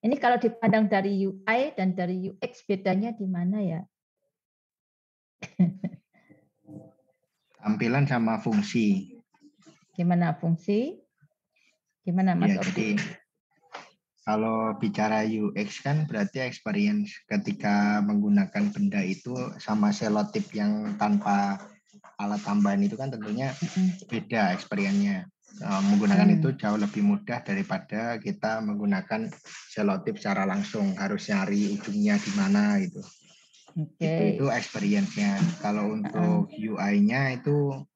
Ini kalau dipandang dari UI dan dari UX bedanya di mana ya? Tampilan sama fungsi. Gimana fungsi? Gimana Mas Ya, Opi? jadi kalau bicara UX kan berarti experience ketika menggunakan benda itu sama selotip yang tanpa alat tambahan itu kan tentunya beda experience-nya. Menggunakan itu jauh lebih mudah daripada kita menggunakan selotip secara langsung, harus nyari ujungnya di mana gitu. Itu experience-nya. Kalau untuk UI-nya itu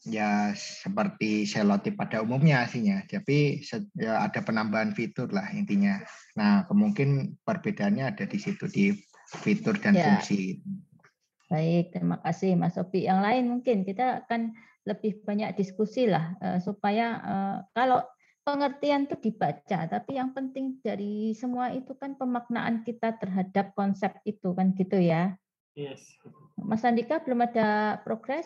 ya seperti selotip pada umumnya aslinya, tapi ya ada penambahan fitur lah intinya. Nah, kemungkinan perbedaannya ada di situ di fitur dan fungsi. Baik, terima kasih Mas Sofi. Yang lain mungkin kita akan lebih banyak diskusi lah supaya kalau pengertian itu dibaca, tapi yang penting dari semua itu kan pemaknaan kita terhadap konsep itu kan gitu ya. Yes. Mas Andika belum ada progres?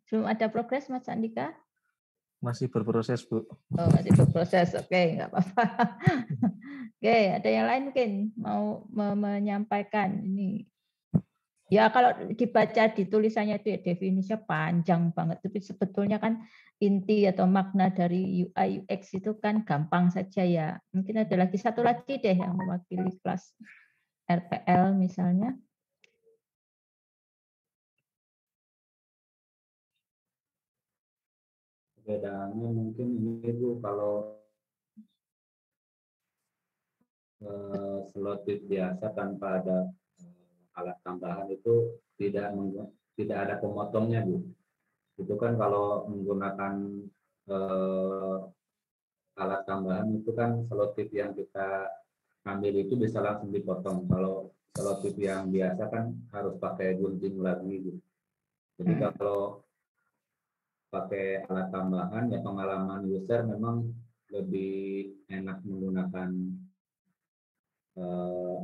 Belum ada progres Mas Andika? Masih berproses, Bu. Oh, masih berproses. Oke, nggak apa-apa. Oke, ada yang lain mungkin mau menyampaikan ini. Ya kalau dibaca di tulisannya itu ya definisinya panjang banget. Tapi sebetulnya kan inti atau makna dari UI UX itu kan gampang saja ya. Mungkin ada lagi satu lagi deh yang mewakili kelas RPL misalnya. Perbedaannya mungkin ini Bu, kalau selotip biasa tanpa ada alat tambahan itu tidak ada pemotongnya Bu. Itu kan kalau menggunakan alat tambahan itu kan selotip yang kita ambil itu bisa langsung dipotong. Kalau selotip yang biasa kan harus pakai gunting lagi gitu. Jadi kalau pakai alat tambahan ya pengalaman user memang lebih enak menggunakan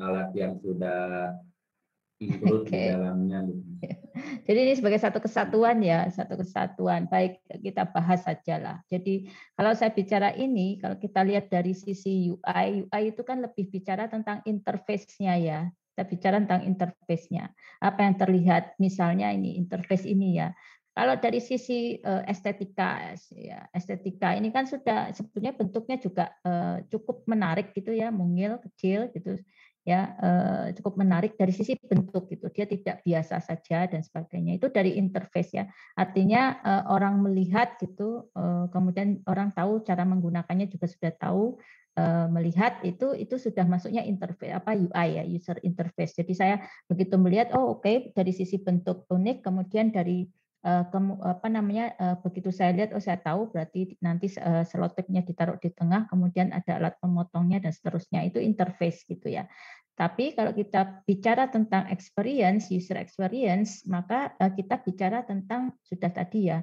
alat yang sudah include di dalamnya. Jadi ini sebagai satu kesatuan ya, satu kesatuan. Baik, kita bahas saja lah. Jadi kalau saya bicara ini, kalau kita lihat dari sisi UI, UI itu kan lebih bicara tentang interface-nya ya. Kita bicara tentang interface-nya. Apa yang terlihat, misalnya ini interface ini ya. Kalau dari sisi estetika, ya, estetika ini kan sudah sebetulnya bentuknya juga cukup menarik gitu ya, mungil, kecil gitu ya, cukup menarik dari sisi bentuk gitu. Dia tidak biasa saja dan sebagainya. Itu dari interface ya. Artinya orang melihat gitu, kemudian orang tahu cara menggunakannya juga sudah tahu, melihat itu sudah masuknya interface apa UI ya, user interface. Jadi saya begitu melihat oh oke, dari sisi bentuk unik, kemudian dari begitu saya lihat oh saya tahu berarti nanti selotipnya ditaruh di tengah, kemudian ada alat pemotongnya dan seterusnya. Itu interface gitu ya. Tapi kalau kita bicara tentang experience, user experience, maka kita bicara tentang sudah tadi ya,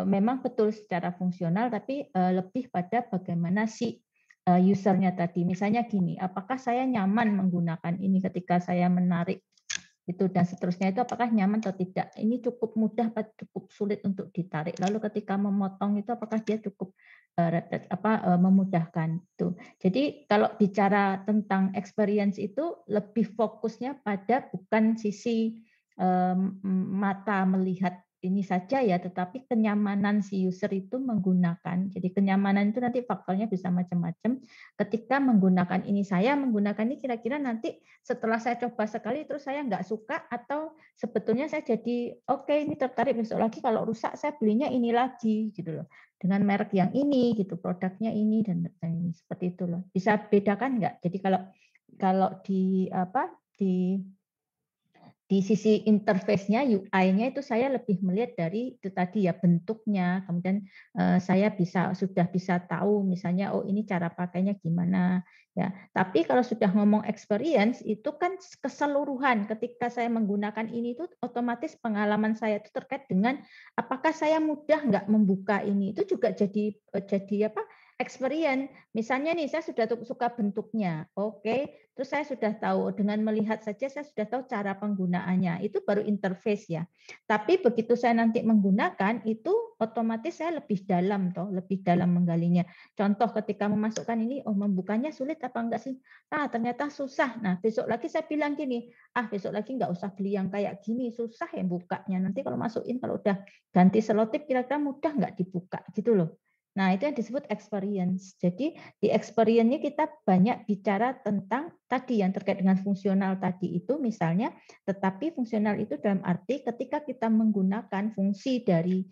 memang betul secara fungsional, tapi lebih pada bagaimana si usernya tadi. Misalnya gini, apakah saya nyaman menggunakan ini ketika saya menarik itu dan seterusnya, itu apakah nyaman atau tidak? Ini cukup mudah atau cukup sulit untuk ditarik. Lalu ketika memotong itu apakah dia cukup memudahkan itu. Jadi kalau bicara tentang experience itu lebih fokusnya pada bukan sisi mata melihat ini saja ya, tetapi kenyamanan si user itu menggunakan. Jadi kenyamanan itu nanti faktornya bisa macam-macam. Ketika menggunakan ini, saya menggunakan ini kira-kira nanti setelah saya coba sekali terus saya nggak suka, atau sebetulnya saya jadi oke, ini tertarik besok lagi kalau rusak saya belinya ini lagi gitu loh, dengan merek yang ini gitu, produknya ini dan ini, seperti itu loh. Bisa bedakan nggak? Jadi kalau di sisi interface-nya, UI-nya itu saya lebih melihat dari itu tadi ya, bentuknya, kemudian saya sudah bisa tahu misalnya oh ini cara pakainya gimana ya. Tapi kalau sudah ngomong experience itu kan keseluruhan, ketika saya menggunakan ini itu otomatis pengalaman saya itu terkait dengan apakah saya mudah nggak membuka ini, itu juga jadi experience. Misalnya nih, saya sudah suka bentuknya, oke. Terus saya sudah tahu, dengan melihat saja saya sudah tahu cara penggunaannya. Itu baru interface ya. Tapi begitu saya nanti menggunakan, itu otomatis saya lebih dalam, lebih dalam menggalinya. Contoh ketika memasukkan ini, membukanya sulit apa enggak sih? Ternyata susah. Nah, besok lagi saya bilang gini, besok lagi enggak usah beli yang kayak gini, susah ya bukanya. Nanti kalau masukin, kalau udah ganti selotip, kira-kira mudah enggak dibuka, gitu loh. Nah, itu yang disebut experience. Jadi di experience-nya kita banyak bicara tentang tadi yang terkait dengan fungsional tadi itu misalnya, tetapi fungsional itu dalam arti ketika kita menggunakan fungsi dari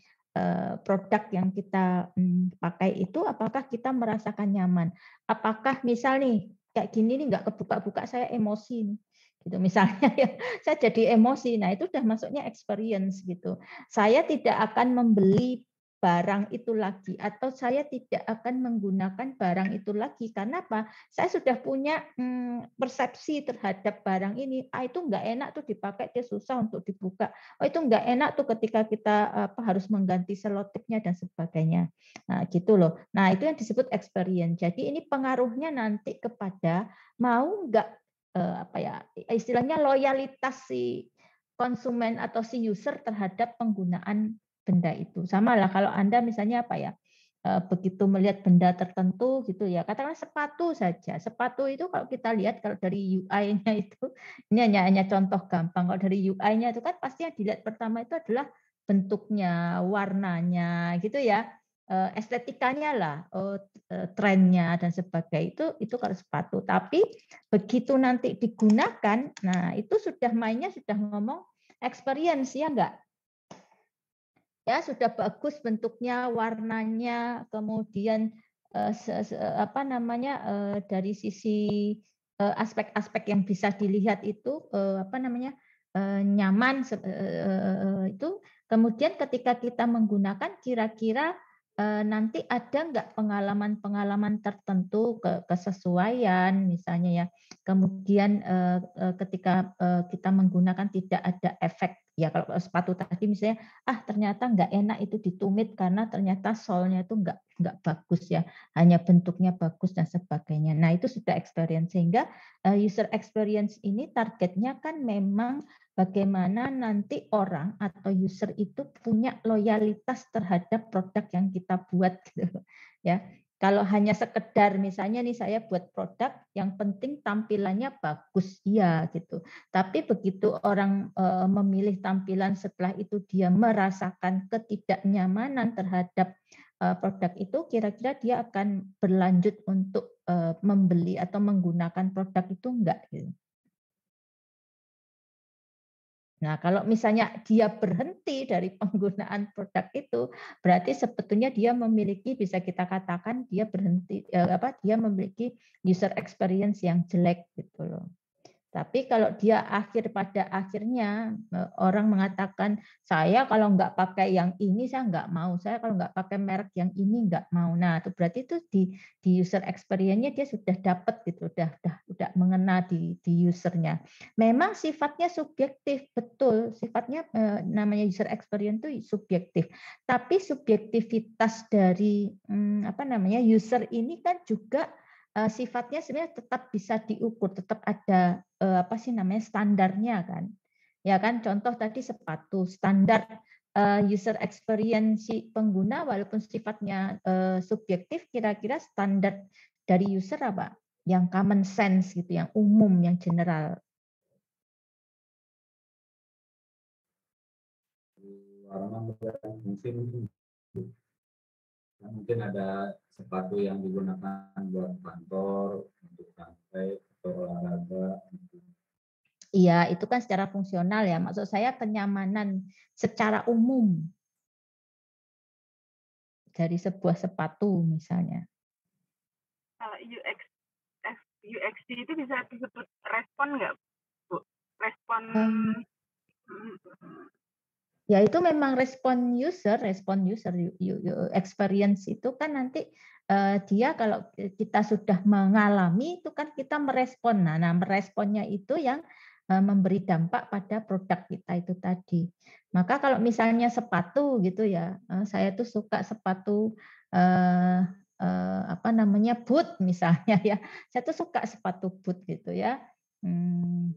produk yang kita pakai itu, apakah kita merasakan nyaman? Apakah misal nih kayak gini nih nggak kebuka-buka, saya emosi nih. Gitu misalnya ya, saya jadi emosi. Nah, itu udah masuknya experience gitu. Saya tidak akan membeli barang itu lagi, atau saya tidak akan menggunakan barang itu lagi. Karena apa? Saya sudah punya persepsi terhadap barang ini. Itu nggak enak tuh dipakai, dia susah untuk dibuka. Itu nggak enak tuh ketika kita harus mengganti selotipnya dan sebagainya. Nah, gitu loh. Nah, itu yang disebut experience. Jadi ini pengaruhnya nanti kepada mau nggak istilahnya loyalitas si konsumen atau si user terhadap penggunaan benda itu. Sama lah kalau Anda misalnya begitu melihat benda tertentu gitu ya, katakanlah sepatu saja. Sepatu itu kalau kita lihat kalau dari UI-nya itu, ini hanya contoh gampang. Kalau dari UI-nya itu kan pasti yang dilihat pertama itu adalah bentuknya, warnanya gitu ya, estetikanya lah, trennya dan sebagainya itu kalau sepatu. Tapi begitu nanti digunakan, nah itu sudah mainnya sudah ngomong experience ya enggak? Ya sudah bagus bentuknya, warnanya, kemudian dari sisi aspek-aspek yang bisa dilihat itu nyaman itu. Kemudian ketika kita menggunakan, kira-kira nanti ada nggak pengalaman-pengalaman tertentu, kesesuaian misalnya ya. Kemudian ketika kita menggunakan tidak ada efek. Ya kalau sepatu tadi misalnya, ternyata nggak enak itu ditumit karena ternyata solnya itu nggak bagus ya, hanya bentuknya bagus dan sebagainya. Nah itu sudah experience, sehingga user experience ini targetnya kan memang bagaimana nanti orang atau user itu punya loyalitas terhadap produk yang kita buat gitu ya. Kalau hanya sekedar misalnya nih saya buat produk, yang penting tampilannya bagus ya gitu. Tapi begitu orang memilih tampilan, setelah itu dia merasakan ketidaknyamanan terhadap produk itu, kira-kira dia akan berlanjut untuk membeli atau menggunakan produk itu enggak gitu. Nah, kalau misalnya dia berhenti dari penggunaan produk itu, berarti sebetulnya dia memiliki, bisa kita katakan dia dia memiliki user experience yang jelek gitu loh. Tapi kalau dia pada akhirnya orang mengatakan, saya kalau nggak pakai yang ini saya nggak mau, saya kalau nggak pakai merek yang ini nggak mau. Nah, itu berarti itu di user experience-nya dia sudah dapat gitu, udah mengena di usernya. Memang sifatnya subjektif, betul. Sifatnya namanya user experience itu subjektif. Tapi subjektivitas dari user ini kan juga sifatnya sebenarnya tetap bisa diukur, tetap ada standarnya kan. Ya kan, contoh tadi sepatu, standar user experience si pengguna walaupun sifatnya subjektif, kira-kira standar dari user apa? Yang common sense gitu, yang umum, yang general. Warna dan fungsi mungkin ada sepatu yang digunakan buat kantor, untuk santai, atau olahraga. Iya, itu kan secara fungsional ya. Maksud saya kenyamanan secara umum dari sebuah sepatu misalnya. UX itu bisa disebut respon nggak, Bu? Respon ya itu memang respon user experience itu kan nanti dia kalau kita sudah mengalami itu kan kita merespon. Nah, meresponnya itu yang memberi dampak pada produk kita itu tadi. Maka kalau misalnya sepatu gitu ya, saya tuh suka sepatu apa namanya boot misalnya ya. Saya tuh suka sepatu boot gitu ya.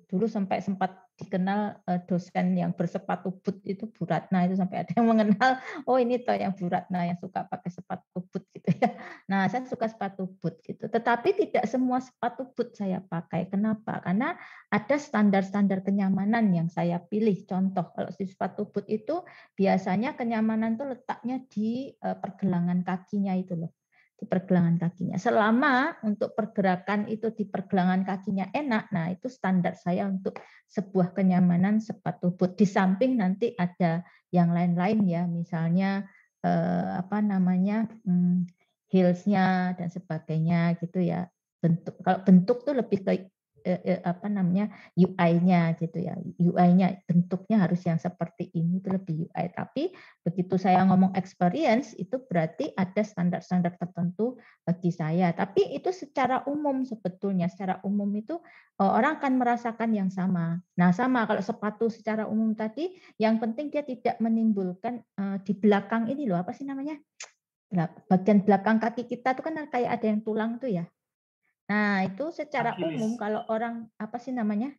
Dulu sampai sempat dikenal dosen yang bersepatu boot itu Bu Ratna, itu sampai ada yang mengenal, oh ini toh yang Bu Ratna yang suka pakai sepatu boot gitu ya. Nah, saya suka sepatu boot gitu. Tetapi tidak semua sepatu boot saya pakai. Kenapa? Karena ada standar-standar kenyamanan yang saya pilih. Contoh, kalau di sepatu boot itu biasanya kenyamanan tuh letaknya di pergelangan kakinya itu loh. Di pergelangan kakinya. Selama untuk pergerakan itu di pergelangan kakinya enak, nah itu standar saya untuk sebuah kenyamanan sepatu boot. Di samping nanti ada yang lain-lain ya, misalnya apa namanya heels-nya dan sebagainya gitu ya. Kalau bentuk tuh lebih ke apa namanya UI-nya gitu ya. UI-nya bentuknya harus yang seperti ini, itu lebih UI. Tapi begitu saya ngomong experience itu berarti ada standar-standar tertentu bagi saya. Tapi itu secara umum sebetulnya, secara umum itu orang akan merasakan yang sama. Nah, sama kalau sepatu secara umum tadi, yang penting dia tidak menimbulkan di belakang ini loh, apa sih namanya? Bagian belakang kaki kita tuh kan kayak ada yang tulang tuh ya. Nah, itu secara umum kalau orang apa sih namanya?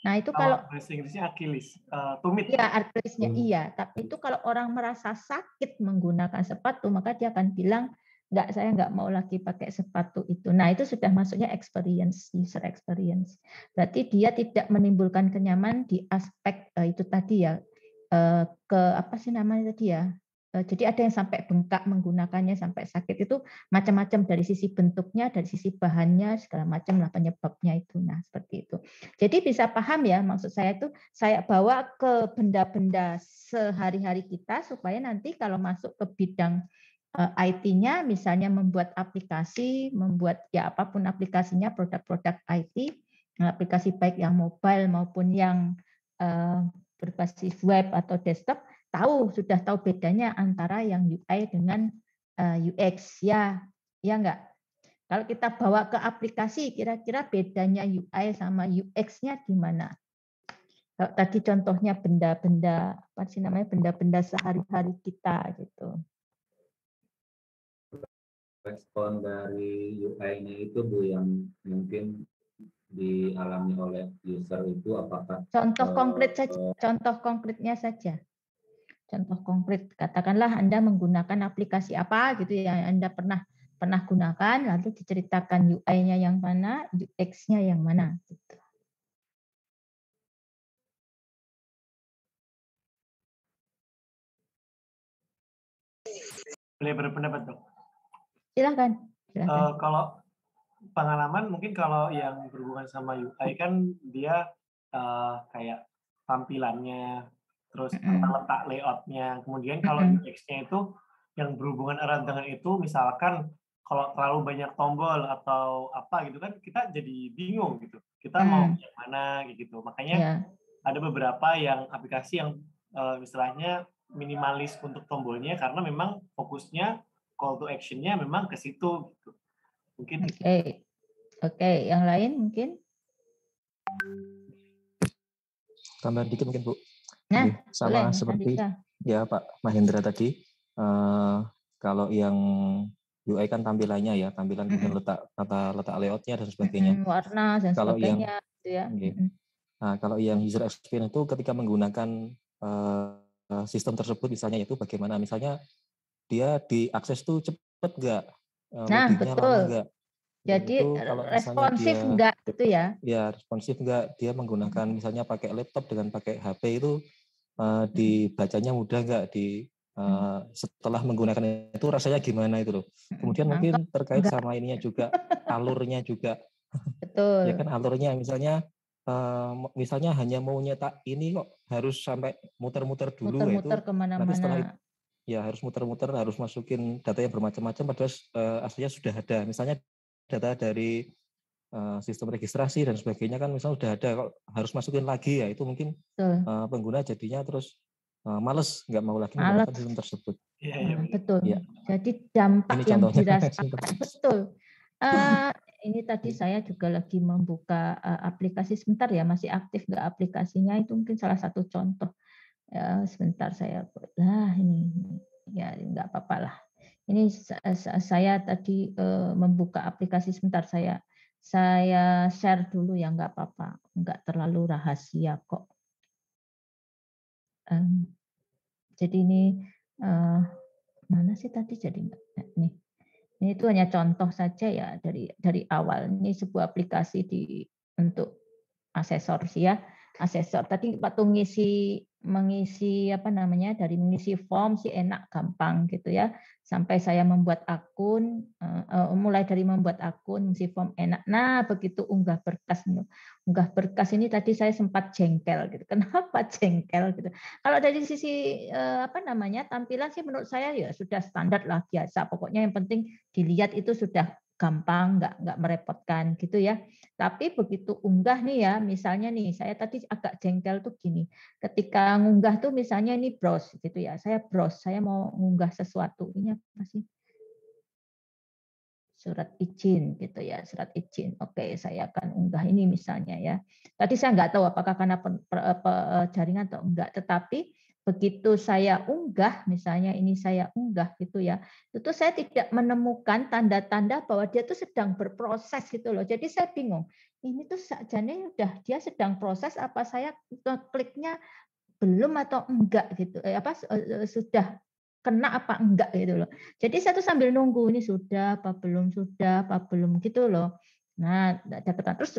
Nah, itu kalau bahasa Inggrisnya Achilles, tumit. Ya, artrisnya iya, tapi itu kalau orang merasa sakit menggunakan sepatu, maka dia akan bilang, enggak, saya enggak mau lagi pakai sepatu itu. Nah, itu sudah masuknya experience, user experience. Berarti dia tidak menimbulkan kenyaman di aspek itu tadi ya, ke apa sih namanya tadi ya? Jadi ada yang sampai bengkak menggunakannya sampai sakit, itu macam-macam dari sisi bentuknya, dari sisi bahannya, segala macam lah penyebabnya itu. Nah, seperti itu. Jadi bisa paham ya, maksud saya itu saya bawa ke benda-benda sehari-hari kita supaya nanti kalau masuk ke bidang IT-nya, misalnya membuat aplikasi, membuat ya apapun aplikasinya, produk-produk IT, aplikasi baik yang mobile maupun yang berbasis web atau desktop, sudah tahu bedanya antara yang UI dengan UX ya enggak. Kalau kita bawa ke aplikasi, kira-kira bedanya UI sama UX-nya di mana? Kalau tadi contohnya benda-benda apa sih namanya, benda-benda sehari-hari kita gitu. Respon dari UI-nya itu Bu yang mungkin dialami oleh user itu apakah contoh konkret saja, contoh konkretnya saja. Contoh konkret, katakanlah Anda menggunakan aplikasi apa gitu yang Anda pernah gunakan, lalu diceritakan UI-nya yang mana, UX-nya yang mana gitu. Boleh berpendapat dong? Silakan. Kalau pengalaman mungkin kalau yang berhubungan sama UI kan dia kayak tampilannya, terus letak layoutnya. Kemudian kalau UX-nya itu yang berhubungan erat dengan itu, misalkan kalau terlalu banyak tombol atau apa gitu kan, kita jadi bingung gitu. Kita mau yang mana gitu. Makanya ada beberapa yang aplikasi yang istilahnya minimalis untuk tombolnya karena memang fokusnya call to action-nya memang ke situ gitu. Mungkin Oke, yang lain mungkin? Tambahan dikit mungkin Bu. Nah, sama boleh, seperti ya Pak Mahendra tadi, kalau yang UI kan tampilannya ya, tampilan kemudian letak layoutnya dan sebagainya. Warna dan kalau sebagainya, gitu ya. Nah, kalau yang user experience itu ketika menggunakan sistem tersebut misalnya itu bagaimana? Misalnya dia diakses tuh cepat nggak? Nah, loadingnya betul. lama nggak? Jadi kalau responsif dia, enggak gitu ya? Ya, responsif enggak. Dia menggunakan misalnya pakai laptop dengan pakai HP itu dibacanya mudah enggak setelah menggunakan itu rasanya gimana itu loh. Kemudian mungkin terkait sama ininya juga alurnya juga. Betul. Ya kan alurnya misalnya hanya mau nyetak ini kok harus sampai muter-muter dulu muter-muter kemana-mana. Nanti setelah itu ya harus muter-muter, harus masukin data yang bermacam-macam padahal aslinya sudah ada. Misalnya data dari sistem registrasi dan sebagainya kan misalnya sudah ada, kok harus masukin lagi ya itu mungkin pengguna jadinya terus males, nggak mau lagi menggunakan sistem tersebut. Betul. Ya. Jadi dampak ini yang contohnya. dirasakan betul. Ini tadi saya juga lagi membuka aplikasi sebentar ya, masih aktif nggak aplikasinya, itu mungkin salah satu contoh. Ya, sebentar saya ini ya nggak apa-apa lah. Ini saya tadi membuka aplikasi sebentar, saya share dulu ya, nggak apa-apa, nggak terlalu rahasia kok. Jadi ini mana sih tadi jadi nih. Ini itu hanya contoh saja ya dari awal. Ini sebuah aplikasi untuk asesor sih ya, asesor. Tadi waktu mengisi apa namanya, dari mengisi form sih enak, gampang gitu ya. Sampai saya membuat akun, mulai dari membuat akun, mengisi form enak. Nah, begitu unggah berkas ini tadi saya sempat jengkel gitu. Kenapa jengkel gitu? Kalau dari sisi apa namanya, tampilan sih menurut saya ya sudah standar lah, biasa. Pokoknya yang penting dilihat itu sudah gampang, nggak merepotkan gitu ya. Tapi begitu unggah nih ya, misalnya nih, saya tadi agak jengkel tuh gini, ketika ngunggah tuh misalnya ini browse gitu ya, saya browse, saya mau ngunggah sesuatu, ini apa sih? Surat izin gitu ya, surat izin. Oke, saya akan unggah ini misalnya ya. Tadi saya nggak tahu apakah karena jaringan atau enggak, tetapi begitu saya unggah, misalnya ini saya unggah gitu ya, itu saya tidak menemukan tanda-tanda bahwa dia tuh sedang berproses gitu loh. Jadi saya bingung, ini tuh sajane udah dia sedang proses apa saya kliknya belum atau enggak gitu, sudah kena apa enggak gitu loh. Jadi saya tuh sambil nunggu ini sudah apa belum gitu loh. Nah, terus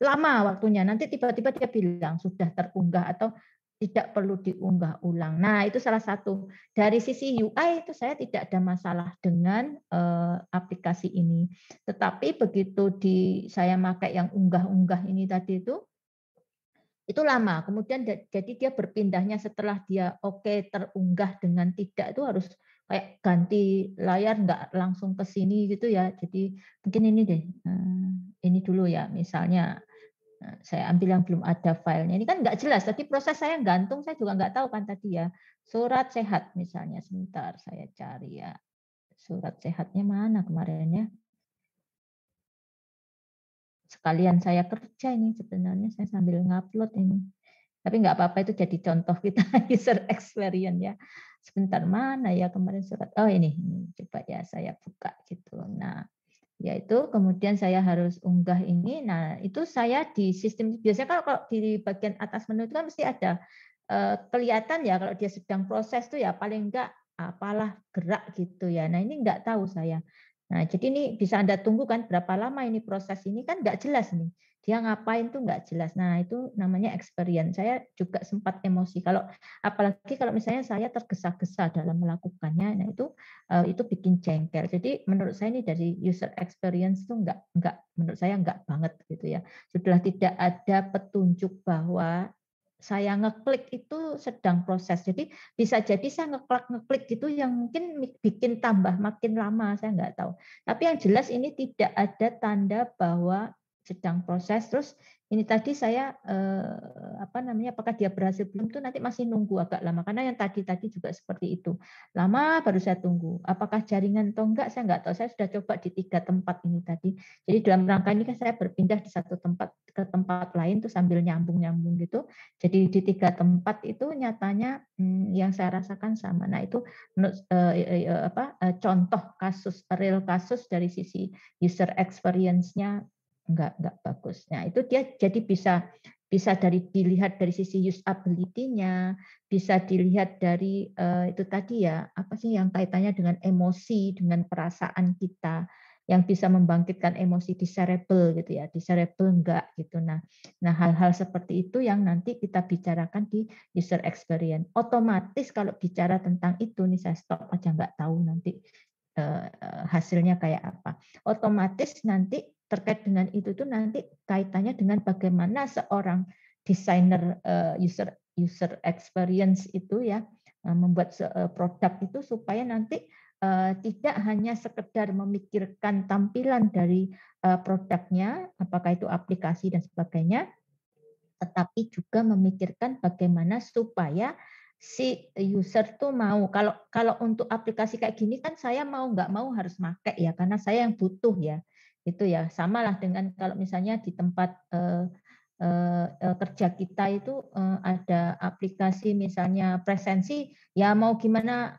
lama waktunya. Nanti tiba-tiba dia bilang sudah terunggah atau tidak perlu diunggah ulang. Nah, itu salah satu. Dari sisi UI itu saya tidak ada masalah dengan aplikasi ini. Tetapi begitu saya pakai yang unggah-unggah ini tadi itu lama. Kemudian jadi dia berpindahnya setelah dia oke terunggah dengan tidak, itu harus kayak ganti layar, nggak langsung ke sini gitu ya. Jadi mungkin ini deh, ini dulu ya, misalnya saya ambil yang belum ada filenya. Ini kan nggak jelas. Tadi proses saya gantung, saya juga nggak tahu kan tadi ya. Surat sehat misalnya, sebentar saya cari ya. Surat sehatnya mana kemarin ya? Sekalian saya kerja ini sebenarnya, saya sambil ngupload ini. Tapi nggak apa-apa, itu jadi contoh kita user experience ya. Sebentar, mana ya kemarin surat? Oh ini coba ya saya buka gitu. Nah, yaitu kemudian saya harus unggah ini. Nah, itu saya di sistem biasanya kalau di bagian atas menu itu kan mesti ada kelihatan ya kalau dia sedang proses tuh ya paling enggak apalah gerak gitu ya. Nah, ini enggak tahu saya. Nah, jadi ini bisa Anda tunggu kan berapa lama ini proses ini kan enggak jelas nih. Dia ngapain tuh enggak jelas. Nah, itu namanya experience. Saya juga sempat emosi kalau apalagi kalau misalnya saya tergesa-gesa dalam melakukannya. Nah, itu bikin jengkel. Jadi menurut saya ini dari user experience itu enggak menurut saya enggak banget gitu ya. Sudah tidak ada petunjuk bahwa saya ngeklik itu sedang proses. Jadi bisa jadi saya ngeklik gitu yang mungkin bikin tambah makin lama, saya nggak tahu. Tapi yang jelas ini tidak ada tanda bahwa sedang proses. Terus ini tadi saya apa namanya, apakah dia berhasil belum tuh nanti masih nunggu agak lama karena yang tadi juga seperti itu. Lama baru saya tunggu. Apakah jaringan atau enggak saya nggak tahu. Saya sudah coba di 3 tempat ini tadi. Jadi dalam rangka ini kan saya berpindah di satu tempat ke tempat lain tuh sambil nyambung-nyambung gitu. Jadi di 3 tempat itu nyatanya yang saya rasakan sama. Nah, itu contoh kasus, real kasus dari sisi user experience-nya enggak bagus. Nah, itu dia jadi bisa dilihat dari sisi usability-nya, bisa dilihat dari itu tadi ya, apa sih yang kaitannya dengan emosi, dengan perasaan kita yang bisa membangkitkan emosi desirable gitu ya, desirable enggak gitu. Nah, hal-hal seperti itu yang nanti kita bicarakan di user experience. Otomatis kalau bicara tentang itu nih saya stop aja, nggak tahu nanti hasilnya kayak apa. Otomatis nanti terkait dengan itu tuh nanti kaitannya dengan bagaimana seorang desainer user experience itu ya membuat produk itu supaya nanti tidak hanya sekedar memikirkan tampilan dari produknya, apakah itu aplikasi dan sebagainya, tetapi juga memikirkan bagaimana supaya si user tuh mau. Kalau untuk aplikasi kayak gini kan saya mau nggak mau harus pakai ya karena saya yang butuh ya. Itu ya samalah dengan kalau misalnya di tempat kerja kita itu ada aplikasi misalnya presensi, ya mau gimana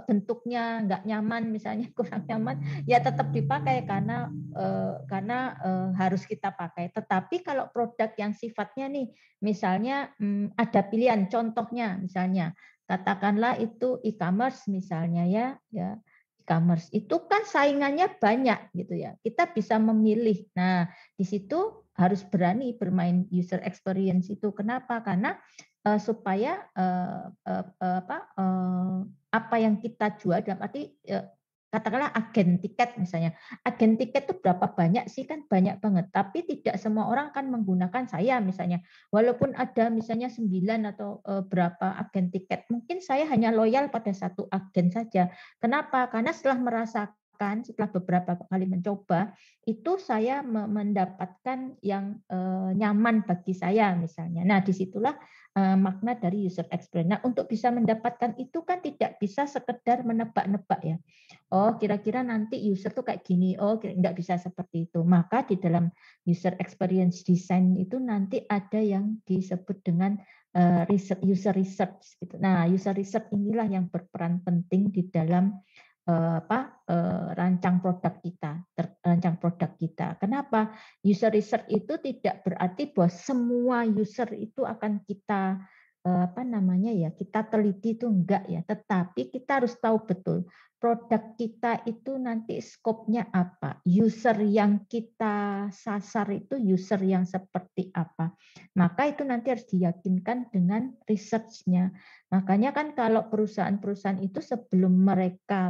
bentuknya nggak nyaman, misalnya kurang nyaman, ya tetap dipakai karena harus kita pakai. Tetapi kalau produk yang sifatnya nih, misalnya ada pilihan, contohnya misalnya katakanlah itu e-commerce misalnya ya e-commerce itu kan saingannya banyak gitu ya. Kita bisa memilih. Nah, di situ harus berani bermain user experience itu. Kenapa? Karena supaya apa yang kita jual dalam arti katakanlah agen tiket misalnya. Agen tiket itu berapa banyak sih? Kan banyak banget. Tapi tidak semua orang kan menggunakan saya misalnya. Walaupun ada misalnya 9 atau berapa agen tiket, mungkin saya hanya loyal pada satu agen saja. Kenapa? Karena setelah merasakan, setelah beberapa kali mencoba, itu saya mendapatkan yang nyaman bagi saya misalnya. Nah, disitulah makna dari user experience. Nah, untuk bisa mendapatkan itu kan tidak bisa sekedar menebak-nebak ya. Oh, kira-kira nanti user tuh kayak gini. Oh, nggak bisa seperti itu. Maka di dalam user experience design itu nanti ada yang disebut dengan user research gitu. Nah, user research inilah yang berperan penting di dalam rancang produk kita. Kenapa? User research itu tidak berarti bahwa semua user itu akan kita kita teliti, itu enggak ya. Tetapi kita harus tahu betul produk kita itu nanti skopnya apa, user yang kita sasar itu user yang seperti apa. Maka itu nanti harus diyakinkan dengan research-nya. Makanya kan kalau perusahaan-perusahaan itu sebelum mereka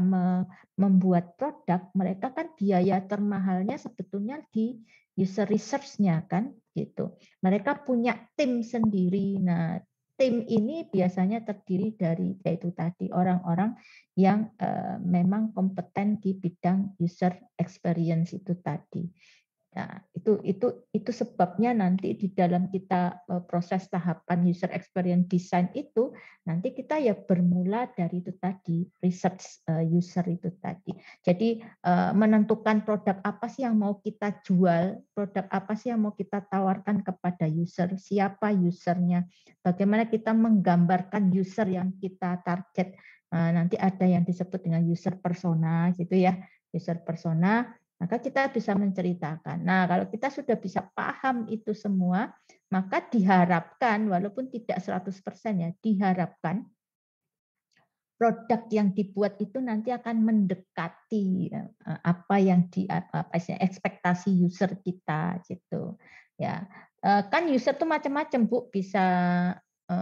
membuat produk, mereka kan biaya termahalnya sebetulnya di user research-nya kan gitu. Mereka punya tim sendiri. Nah, tim ini biasanya terdiri dari yaitu tadi orang-orang yang memang kompeten di bidang user experience itu tadi. Nah, itu sebabnya nanti di dalam kita proses tahapan user experience design itu nanti kita ya bermula dari itu tadi research user itu tadi. Jadi menentukan produk apa sih yang mau kita jual, produk apa sih yang mau kita tawarkan kepada user, siapa usernya, bagaimana kita menggambarkan user yang kita target. Nanti ada yang disebut dengan user persona gitu ya, user persona. Maka kita bisa menceritakan. Nah, kalau kita sudah bisa paham itu semua, maka diharapkan, walaupun tidak 100% ya, diharapkan produk yang dibuat itu nanti akan mendekati apa yang ekspektasi user kita gitu. Ya, kan user itu macam-macam Bu, bisa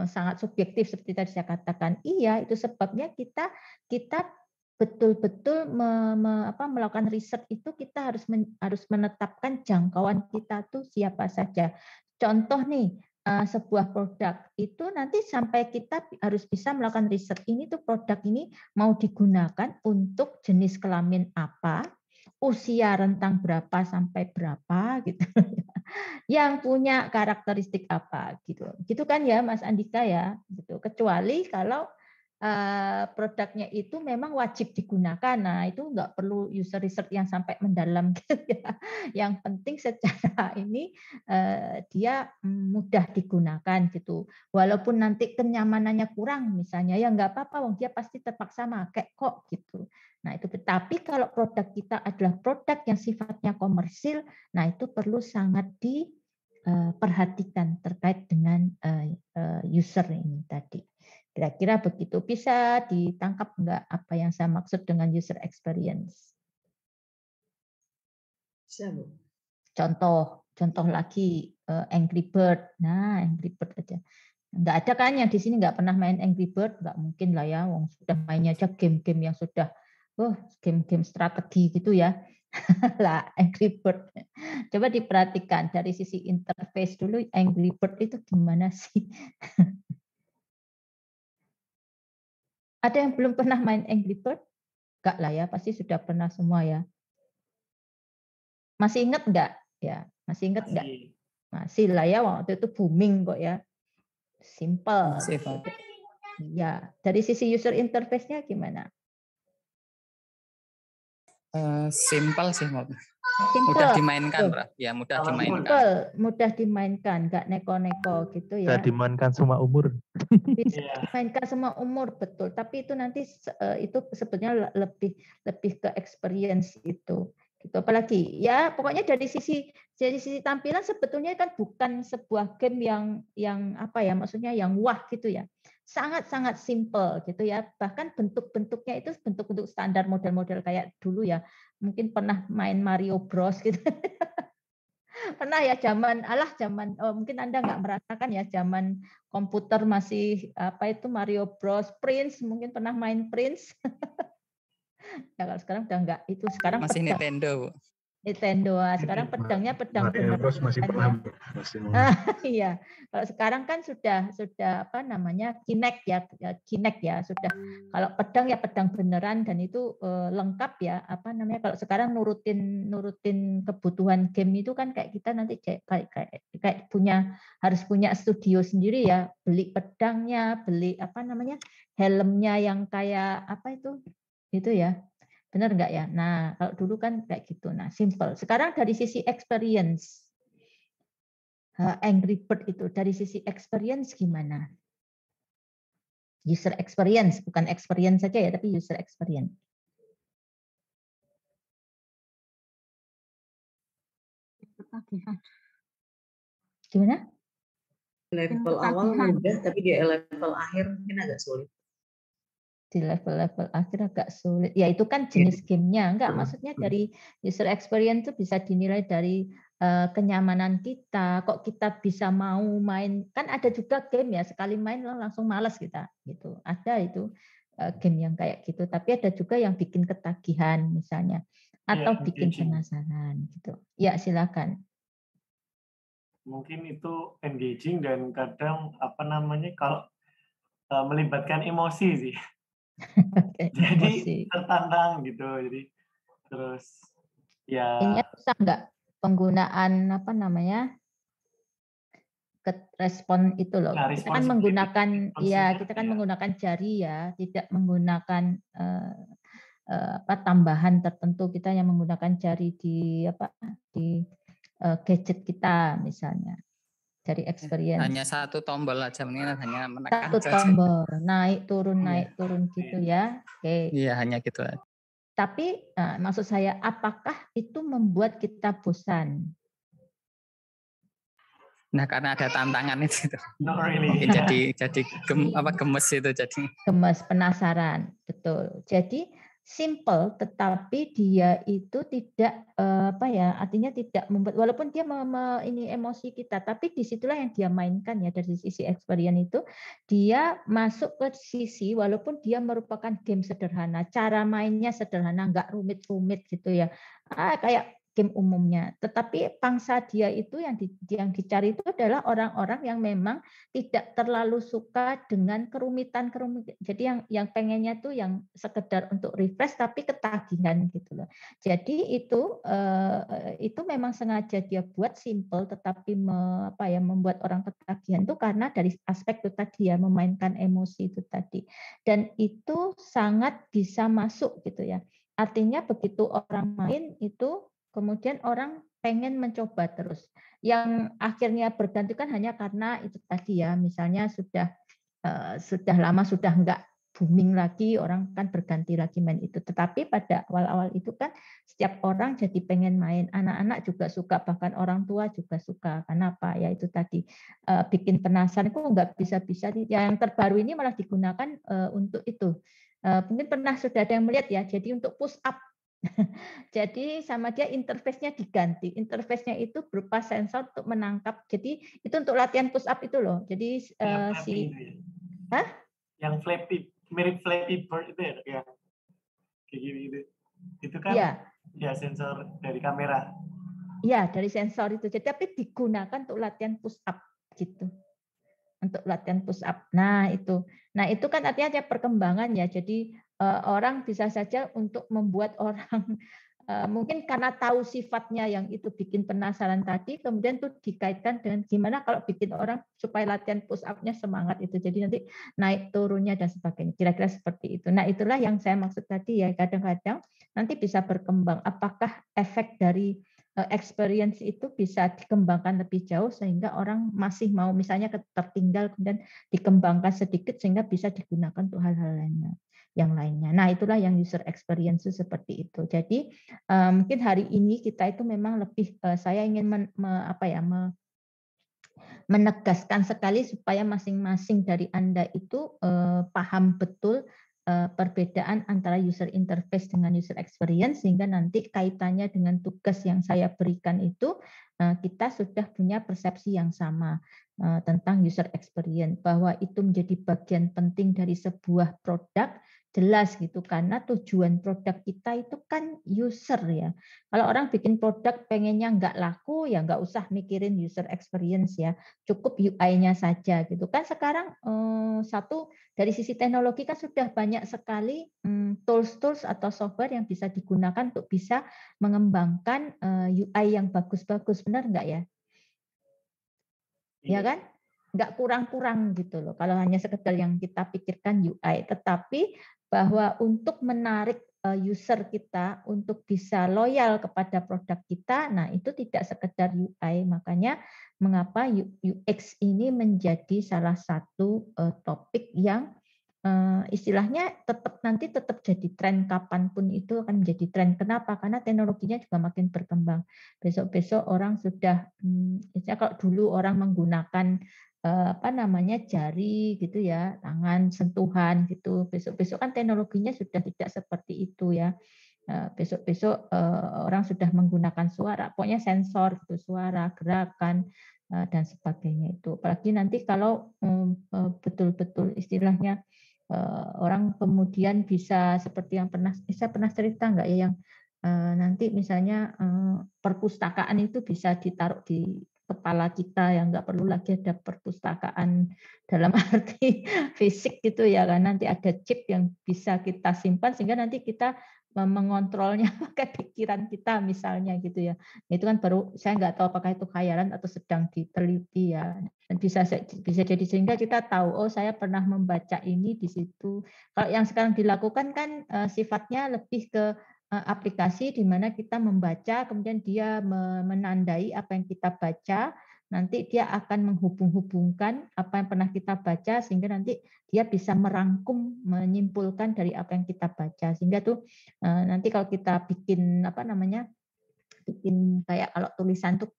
sangat subjektif seperti tadi saya katakan. Iya, itu sebabnya kita betul-betul melakukan riset itu kita harus menetapkan jangkauan kita tuh siapa saja. Contoh nih, sebuah produk itu nanti sampai kita harus bisa melakukan riset ini tuh produk ini mau digunakan untuk jenis kelamin apa, usia rentang berapa sampai berapa gitu. Yang punya karakteristik apa gitu. Gitu kan ya Mas Andika ya, gitu. Kecuali kalau produknya itu memang wajib digunakan. Nah, itu nggak perlu user research yang sampai mendalam gitu ya. Yang penting secara ini dia mudah digunakan gitu. Walaupun nanti kenyamanannya kurang misalnya, ya nggak apa-apa, wong dia pasti terpaksa pakai kok gitu. Nah, itu tetapi kalau produk kita adalah produk yang sifatnya komersil, nah itu perlu sangat diperhatikan terkait dengan user ini tadi. Kira-kira begitu. Bisa ditangkap enggak apa yang saya maksud dengan user experience? Bisa, Bu. Contoh lagi Angry Bird. Nah, Angry Bird aja. Enggak ada kan yang di sini enggak pernah main Angry Bird? Enggak mungkin lah ya. Wong sudah mainnya aja game-game yang sudah game-game strategi gitu ya. Lah Angry Bird. Coba diperhatikan dari sisi interface dulu Angry Bird itu gimana sih? Ada yang belum pernah main Angry Bird? Enggak lah ya, pasti sudah pernah semua ya. Masih ingat enggak? Ya, masih ingat enggak? Masih lah ya, waktu itu booming kok ya. Simple. Ya, dari sisi user interface-nya gimana? Simpel sih, Mbak. Simple. Mudah dimainkan, Betul. Mbak. Ya, mudah Kalau dimainkan. Simple, mudah dimainkan, nggak neko-neko gitu Bisa ya. dimainkan semua umur. Bisa Iya. dimainkan semua umur, betul. Tapi itu nanti itu sebetulnya lebih ke experience itu. Gitu. Apalagi ya pokoknya dari sisi tampilan sebetulnya kan bukan sebuah game yang apa ya, maksudnya yang wah gitu ya. Sangat-sangat simple gitu ya. Bahkan bentuk-bentuknya itu bentuk-bentuk standar model-model kayak dulu ya. Mungkin pernah main Mario Bros gitu. Pernah ya zaman mungkin Anda nggak merasakan ya zaman komputer masih apa itu Mario Bros, Prince, mungkin pernah main Prince. Ya kalau sekarang udah enggak, itu sekarang Masih pedang Nintendo. Nintendo. Sekarang pedangnya pedang Mario beneran Bros masih kan pernah. ya. Masih Iya. Kalau sekarang kan sudah apa namanya Kinect ya, Kinect ya sudah. Kalau pedang ya pedang beneran dan itu lengkap ya apa namanya. Kalau sekarang nurutin kebutuhan game itu kan kayak kita nanti kayak harus punya studio sendiri ya, beli pedangnya, beli apa namanya helmnya yang kayak apa itu ya. Benar nggak ya? Nah, kalau dulu kan kayak gitu. Nah, simple. Sekarang dari sisi experience. Angry Bird itu dari sisi experience gimana? User experience, bukan experience saja ya, tapi user experience. Ketagihan. Gimana? Level awal mudah, tapi di level akhir mungkin agak sulit. Di level-level akhir agak sulit. Ya itu kan jenis gamenya. Enggak, maksudnya dari user experience itu bisa dinilai dari kenyamanan kita. Kok kita bisa mau main? Kan ada juga game ya, sekali main langsung malas kita. Gitu. Ada itu game yang kayak gitu. Tapi ada juga yang bikin ketagihan misalnya. Atau bikin penasaran. Gitu. Ya silakan. Mungkin itu engaging dan kadang apa namanya kalau melibatkan emosi sih. Jadi tertantang gitu. Jadi terus ya. Ini susah nggak penggunaan apa namanya respon itu loh. Nah, kita kan menggunakan kita kan menggunakan jari ya, tidak menggunakan apa tambahan tertentu. Kita yang menggunakan jari di gadget kita misalnya. Dari experience. Hanya satu tombol aja, hanya menekan satu tombol, naik turun gitu ya. Oke. Iya, hanya gitu aja. Tapi maksud saya apakah itu membuat kita bosan? Nah, karena ada tantangan itu. Not really. Mungkin jadi gemes itu jadi. Gemes, penasaran, betul. Jadi simple, tetapi dia itu tidak artinya tidak membuat, walaupun dia ini emosi kita, tapi disitulah yang dia mainkan ya dari sisi experience itu, dia masuk ke sisi walaupun dia merupakan game sederhana, cara mainnya sederhana, nggak rumit-rumit gitu ya, kayak game umumnya. Tetapi pangsa dia itu yang dicari itu adalah orang-orang yang memang tidak terlalu suka dengan kerumitan. Jadi yang pengennya tuh yang sekedar untuk refresh tapi ketagihan gitu loh. Jadi itu memang sengaja dia buat simple tetapi membuat orang ketagihan itu karena dari aspek itu tadi ya, memainkan emosi itu tadi. Dan itu sangat bisa masuk gitu ya. Artinya begitu orang main itu kemudian orang pengen mencoba terus. Yang akhirnya berganti kan hanya karena itu tadi ya, misalnya sudah lama sudah enggak booming lagi, orang kan berganti lagi main itu. Tetapi pada awal-awal itu kan setiap orang jadi pengen main. Anak-anak juga suka, bahkan orang tua juga suka. Kenapa? Ya itu tadi bikin penasaran. Kok nggak bisa-bisa. Yang terbaru ini malah digunakan untuk itu. Mungkin pernah sudah ada yang melihat ya. Jadi untuk push up. Jadi sama dia interface-nya diganti. Interface-nya itu berupa sensor untuk menangkap. Jadi itu untuk latihan push up itu loh. Jadi yang flappy, mirip Flappy Bird itu ya, kayak gini gitu. Itu kan ya sensor dari kamera. Iya, dari sensor itu. Jadi tapi digunakan untuk latihan push up gitu. Untuk latihan push up. Nah, itu kan artinya ada perkembangan ya. Jadi orang bisa saja untuk membuat orang mungkin karena tahu sifatnya yang itu bikin penasaran tadi, kemudian tuh dikaitkan dengan gimana kalau bikin orang supaya latihan push up-nya semangat itu. Jadi nanti naik turunnya dan sebagainya. Kira-kira seperti itu. Nah, itulah yang saya maksud tadi ya, kadang-kadang nanti bisa berkembang. Apakah efek dari experience itu bisa dikembangkan lebih jauh sehingga orang masih mau misalnya tertinggal kemudian dikembangkan sedikit sehingga bisa digunakan untuk hal-hal lainnya. Yang lainnya. Nah, itulah yang user experience seperti itu. Jadi mungkin hari ini kita itu memang lebih saya ingin menegaskan sekali supaya masing-masing dari Anda itu paham betul perbedaan antara user interface dengan user experience sehingga nanti kaitannya dengan tugas yang saya berikan itu kita sudah punya persepsi yang sama tentang user experience bahwa itu menjadi bagian penting dari sebuah produk jelas gitu karena tujuan produk kita itu kan user ya. Kalau orang bikin produk pengennya nggak laku ya nggak usah mikirin user experience ya, cukup UI-nya saja gitu kan. Sekarang satu dari sisi teknologi kan sudah banyak sekali tools-tools atau software yang bisa digunakan untuk bisa mengembangkan UI yang bagus-bagus, benar nggak ya? Ya kan? Nggak kurang-kurang gitu loh. Kalau hanya sekedar yang kita pikirkan UI, tetapi bahwa untuk menarik user kita untuk bisa loyal kepada produk kita, nah itu tidak sekedar UI. Makanya mengapa UX ini menjadi salah satu topik yang istilahnya nanti tetap jadi tren kapanpun itu akan menjadi tren. Kenapa? Karena teknologinya juga makin berkembang. Besok-besok orang sudah, misalnya kalau dulu orang menggunakan jari gitu ya, tangan sentuhan gitu. Besok-besok kan teknologinya sudah tidak seperti itu ya. Besok-besok orang sudah menggunakan suara, pokoknya sensor gitu, suara, gerakan dan sebagainya itu. Apalagi nanti kalau betul-betul istilahnya orang kemudian bisa seperti yang saya pernah cerita nggak ya yang nanti misalnya perpustakaan itu bisa ditaruh di kepala kita yang nggak perlu lagi ada perpustakaan dalam arti fisik gitu ya kan, nanti ada chip yang bisa kita simpan sehingga nanti kita mengontrolnya pakai pikiran kita misalnya gitu ya. Itu kan baru saya nggak tahu apakah itu khayalan atau sedang diteliti ya. Dan bisa jadi sehingga kita tahu oh saya pernah membaca ini di situ. Kalau yang sekarang dilakukan kan sifatnya lebih ke aplikasi di mana kita membaca, kemudian dia menandai apa yang kita baca, nanti dia akan menghubung-hubungkan apa yang pernah kita baca, sehingga nanti dia bisa merangkum, menyimpulkan dari apa yang kita baca. Sehingga tuh nanti kalau kita bikin bikin kayak kalau tulisan tuh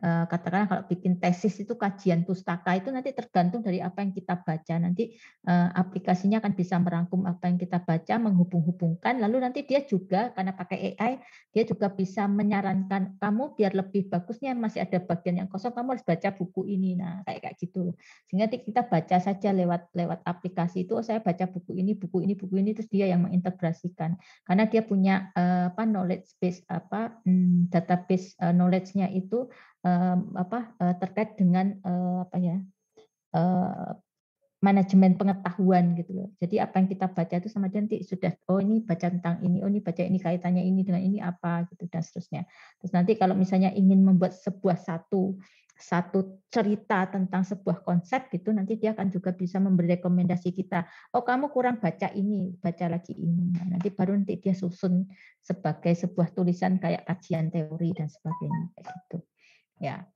katakanlah kalau bikin tesis itu kajian pustaka itu nanti tergantung dari apa yang kita baca. Nanti aplikasinya akan bisa merangkum apa yang kita baca, menghubung-hubungkan, lalu nanti dia juga karena pakai AI, dia juga bisa menyarankan kamu biar lebih bagusnya masih ada bagian yang kosong, kamu harus baca buku ini. Nah, kayak gitu. Sehingga nanti kita baca saja lewat aplikasi itu, oh saya baca buku ini, terus dia yang mengintegrasikan. Karena dia punya knowledge base database knowledge-nya itu terkait dengan manajemen pengetahuan gitu loh. Jadi apa yang kita baca itu sama dia nanti sudah oh ini baca tentang ini, oh ini baca ini kaitannya ini dengan ini apa gitu dan seterusnya. Terus nanti kalau misalnya ingin membuat sebuah satu cerita tentang sebuah konsep gitu, nanti dia akan juga bisa memberi rekomendasi kita. Oh kamu kurang baca ini, baca lagi ini. Nah, nanti baru nanti dia susun sebagai sebuah tulisan kayak kajian teori dan sebagainya kayak gitu. Ya,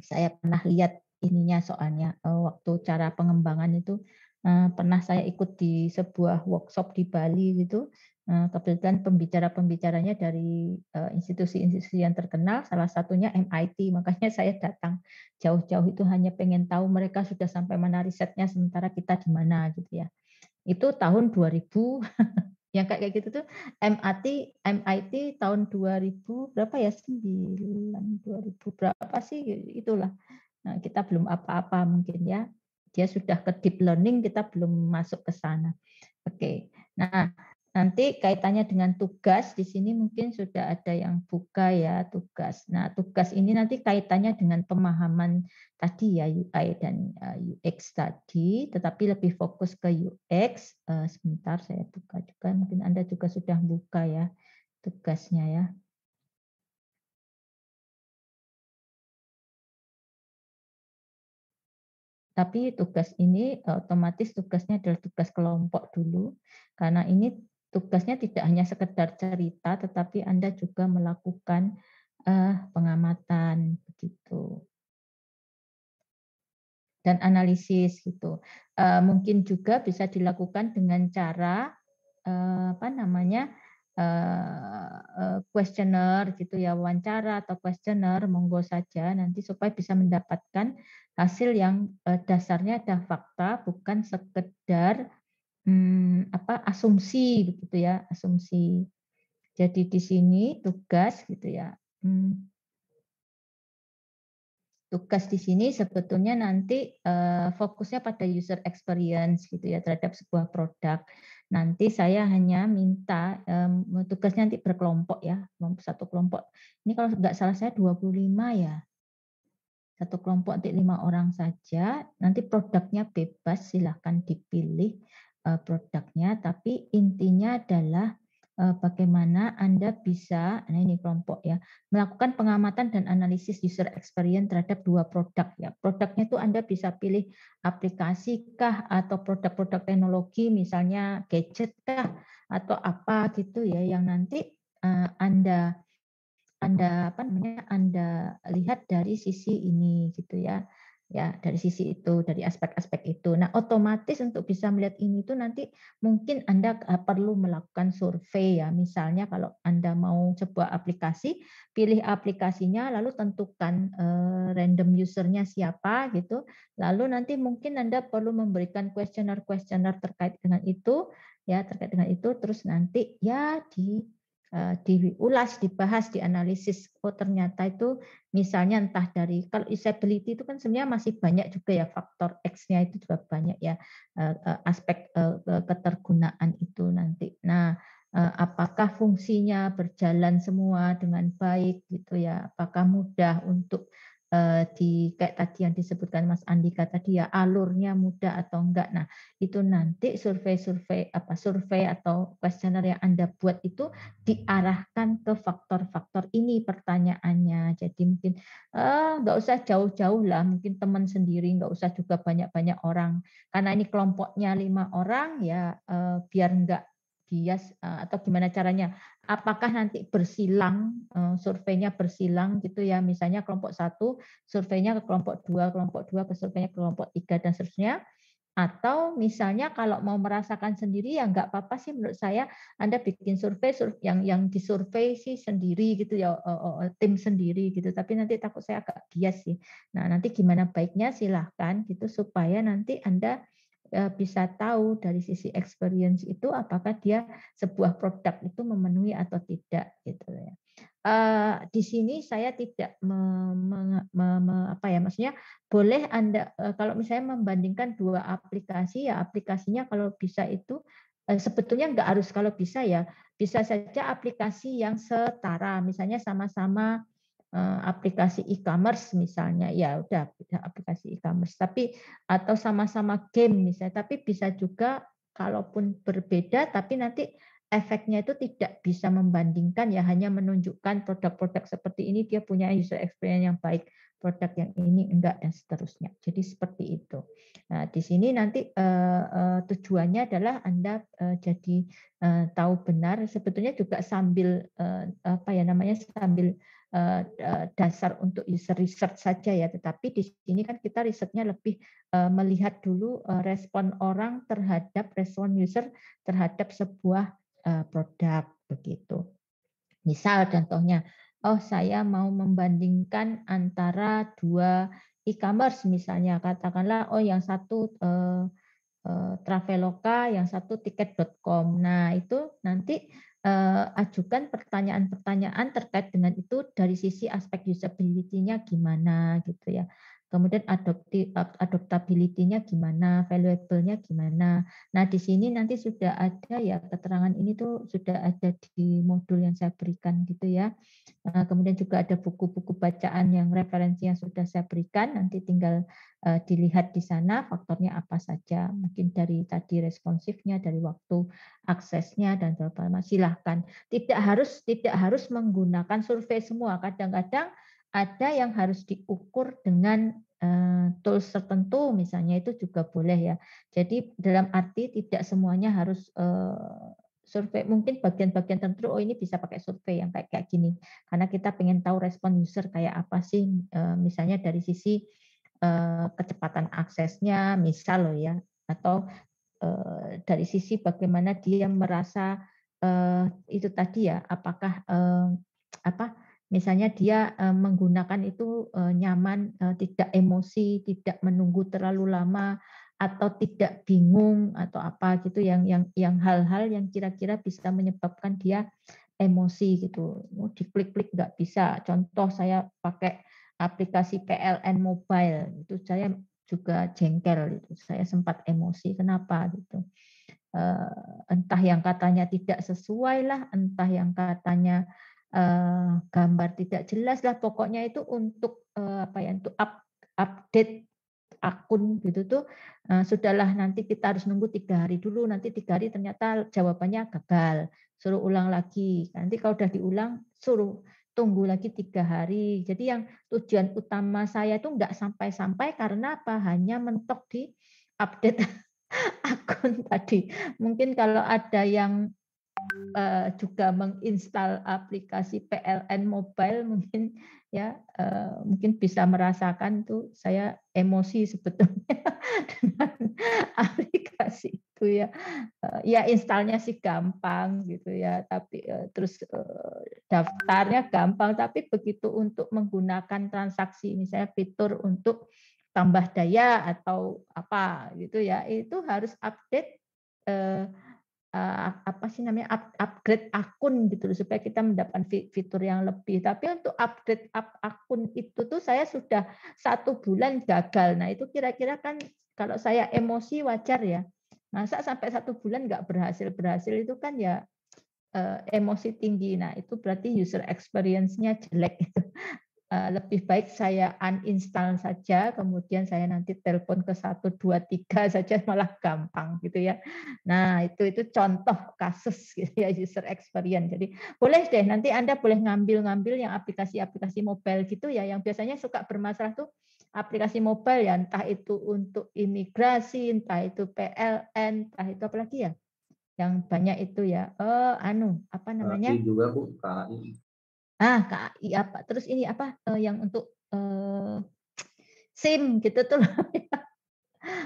saya pernah lihat ininya soalnya waktu cara pengembangan itu pernah saya ikut di sebuah workshop di Bali gitu. Kebetulan pembicaranya dari institusi-institusi yang terkenal, salah satunya MIT. Makanya saya datang jauh-jauh itu hanya pengen tahu mereka sudah sampai mana risetnya, sementara kita di mana gitu ya. Itu tahun 2000 yang kayak gitu tuh MIT tahun 2000 berapa ya 2000 berapa sih itulah. Nah, kita belum apa-apa mungkin ya. Dia sudah ke deep learning, kita belum masuk ke sana. Oke. Nah, nanti kaitannya dengan tugas di sini mungkin sudah ada yang buka ya tugas. Nah, tugas ini nanti kaitannya dengan pemahaman tadi ya UI dan UX tadi, tetapi lebih fokus ke UX. Sebentar saya buka juga, mungkin Anda juga sudah buka ya. tugasnya ya. Tapi tugas ini otomatis tugasnya adalah tugas kelompok dulu, karena ini tugasnya tidak hanya sekedar cerita, tetapi Anda juga melakukan pengamatan begitu dan analisis gitu. Mungkin juga bisa dilakukan dengan cara apa namanya kuesioner gitu ya, wawancara atau kuesioner, monggo saja nanti supaya bisa mendapatkan hasil yang dasarnya ada fakta, bukan sekedar asumsi begitu ya, asumsi. Jadi di sini tugas gitu ya. Tugas di sini sebetulnya nanti fokusnya pada user experience gitu ya terhadap sebuah produk. Nanti saya hanya minta tugasnya nanti berkelompok ya, satu kelompok. Ini kalau nggak salah saya 25 ya. Satu kelompok nanti 5 orang saja. Nanti produknya bebas, silahkan dipilih produknya. Tapi intinya adalah bagaimana Anda bisa, nah ini kelompok ya, melakukan pengamatan dan analisis user experience terhadap 2 produk ya. Produknya itu Anda bisa pilih aplikasi kah atau produk-produk teknologi, misalnya gadget kah atau apa gitu ya, yang nanti Anda lihat dari sisi ini gitu ya. Ya, dari sisi itu, dari aspek-aspek itu. Nah, otomatis untuk bisa melihat ini tuh nanti mungkin Anda perlu melakukan survei ya. Misalnya kalau Anda mau sebuah aplikasi, pilih aplikasinya lalu tentukan random usernya siapa gitu. Lalu nanti mungkin Anda perlu memberikan kuesioner-kuesioner terkait dengan itu ya, terkait dengan itu terus nanti ya diulas, dibahas, dianalisis. Oh ternyata itu misalnya entah dari kalau usability itu kan sebenarnya masih banyak juga ya faktor X-nya itu juga banyak ya aspek ketergunaan itu nanti. Nah, apakah fungsinya berjalan semua dengan baik gitu ya? Apakah mudah untuk kayak tadi yang disebutkan Mas Andika tadi ya alurnya mudah atau enggak. Nah, itu nanti survei atau kuesioner yang Anda buat itu diarahkan ke faktor-faktor ini pertanyaannya. Jadi mungkin nggak usah jauh-jauh lah, mungkin teman sendiri, nggak usah juga banyak-banyak orang. Karena ini kelompoknya 5 orang ya biar nggak bias atau gimana caranya. Apakah nanti bersilang, surveinya bersilang gitu ya, misalnya kelompok 1 surveinya ke kelompok 2, kelompok 2 ke surveinya ke kelompok 3 dan seterusnya. Atau misalnya kalau mau merasakan sendiri ya nggak apa-apa sih menurut saya Anda bikin survei yang disurvei sih sendiri gitu ya tim sendiri gitu tapi nanti takut saya agak bias sih. Nah, nanti gimana baiknya silahkan gitu supaya nanti Anda bisa tahu dari sisi experience itu apakah dia sebuah produk itu memenuhi atau tidak gitu ya. Di sini saya tidak maksudnya boleh Anda kalau misalnya membandingkan 2 aplikasi ya aplikasinya kalau bisa itu sebetulnya nggak harus kalau bisa ya, bisa saja aplikasi yang setara misalnya sama-sama aplikasi e-commerce misalnya, ya udah aplikasi e-commerce. Tapi atau sama-sama game misalnya, tapi bisa juga kalaupun berbeda tapi nanti efeknya itu tidak bisa membandingkan ya hanya menunjukkan produk-produk seperti ini dia punya user experience yang baik, produk yang ini enggak dan seterusnya. Jadi seperti itu. Nah, di sini nanti tujuannya adalah Anda jadi tahu benar sebetulnya juga sambil sambil dasar untuk user research saja ya, tetapi di sini kan kita risetnya lebih melihat dulu respon orang terhadap respon user terhadap sebuah produk begitu. Misal contohnya, oh saya mau membandingkan antara 2 e-commerce misalnya, katakanlah oh yang satu Traveloka, yang satu tiket.com. Nah, itu nanti ajukan pertanyaan-pertanyaan terkait dengan itu dari sisi aspek usability-nya gimana gitu ya. kemudian adoptability-nya gimana, valuable-nya gimana. Nah, di sini nanti sudah ada ya keterangan ini tuh sudah ada di modul yang saya berikan gitu ya. Kemudian juga ada buku-buku bacaan yang referensi yang sudah saya berikan, nanti tinggal dilihat di sana faktornya apa saja. Mungkin dari tadi responsifnya, dari waktu aksesnya dan jawaban. Silahkan. Tidak harus menggunakan survei semua. Kadang-kadang ada yang harus diukur dengan tools tertentu, misalnya itu juga boleh ya. Jadi dalam arti tidak semuanya harus survei, mungkin bagian-bagian tertentu, oh ini bisa pakai survei yang kayak gini, karena kita pengen tahu respon user kayak apa sih, misalnya dari sisi kecepatan aksesnya, misal loh ya, atau dari sisi bagaimana dia merasa itu tadi ya, apakah misalnya dia menggunakan itu nyaman, tidak emosi, tidak menunggu terlalu lama, atau tidak bingung atau apa gitu, yang hal-hal yang kira-kira bisa menyebabkan dia emosi gitu. Diklik-klik nggak bisa. Contoh saya pakai aplikasi PLN Mobile, itu saya juga jengkel, itu saya sempat emosi. Kenapa gitu? Entah yang katanya tidak sesuai lah, entah yang katanya gambar tidak jelas lah, pokoknya itu untuk untuk update akun gitu tuh sudahlah, nanti kita harus nunggu 3 hari dulu, nanti 3 hari ternyata jawabannya gagal, suruh ulang lagi, nanti kalau udah diulang suruh tunggu lagi 3 hari. Jadi yang tujuan utama saya itu nggak sampai-sampai, karena apa, hanya mentok di update akun tadi. Mungkin kalau ada yang juga menginstal aplikasi PLN Mobile, mungkin ya mungkin bisa merasakan tuh saya emosi sebetulnya dengan aplikasi itu ya. Ya installnya sih gampang gitu ya, tapi terus daftarnya gampang, tapi begitu untuk menggunakan transaksi, misalnya fitur untuk tambah daya atau apa gitu ya, itu harus update apa sih namanya, upgrade akun gitu supaya kita mendapatkan fitur yang lebih. Tapi untuk upgrade akun itu tuh saya sudah 1 bulan gagal. Nah itu kira-kira kan kalau saya emosi wajar ya. Masa sampai 1 bulan nggak berhasil itu kan ya emosi tinggi. Nah itu berarti user experience-nya jelek itu. Lebih baik saya uninstall saja, kemudian saya nanti telepon ke 1, 2, 3 saja, malah gampang gitu ya. Nah itu contoh kasus gitu ya, user experience. Jadi boleh deh nanti Anda boleh ngambil yang aplikasi-aplikasi mobile gitu ya, yang biasanya suka bermasalah tuh aplikasi mobile ya, entah itu untuk imigrasi, entah itu PLN, entah itu apa lagi ya, yang banyak itu ya. Apa namanya? KAI juga Bu, KAI. KAI apa? Terus ini apa yang untuk SIM gitu tuh.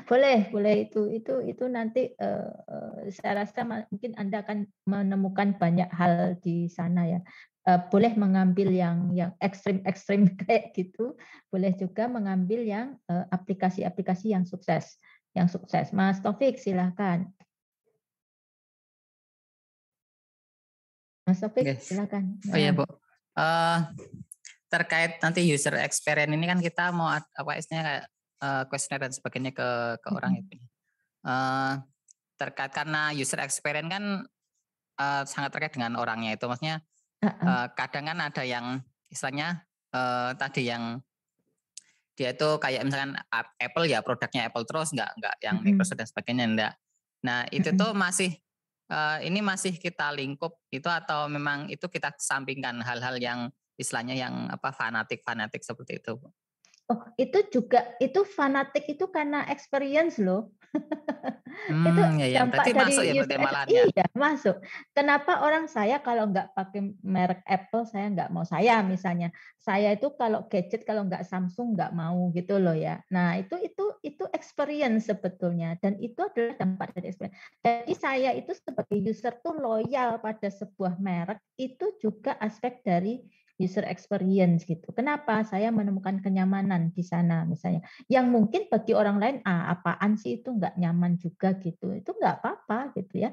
Boleh itu nanti saya rasa mungkin Anda akan menemukan banyak hal di sana ya. Boleh mengambil yang ekstrim kayak gitu, boleh juga mengambil yang aplikasi-aplikasi yang sukses. Mas Taufik silakan. Mas Taufik silakan. Oh iya Bu. Terkait nanti user experience ini kan kita mau apa istilahnya kayak questionnaire dan sebagainya ke orang itu. Terkait karena user experience kan sangat terkait dengan orangnya itu, maksudnya kadang kan ada yang istilahnya tadi yang dia itu kayak misalkan Apple ya produknya Apple terus nggak yang Microsoft dan sebagainya enggak. Nah itu tuh masih ini masih kita lingkup itu, atau memang itu kita sampingkan hal-hal yang istilahnya yang apa fanatik seperti itu. Oh, itu fanatik itu karena experience loh. Itu ya, dampak berarti dari masuk ya malahannya. Iya, masuk. Kenapa orang saya kalau nggak pakai merek Apple, saya nggak mau. Saya misalnya, saya itu kalau gadget kalau nggak Samsung nggak mau gitu loh ya. Nah, itu experience sebetulnya, dan itu adalah dampak dari experience. Jadi saya itu sebagai user tuh loyal pada sebuah merek, itu juga aspek dari user experience gitu. Kenapa? Saya menemukan kenyamanan di sana misalnya. Yang mungkin bagi orang lain apaan sih itu nggak nyaman juga gitu. Itu nggak apa-apa gitu ya.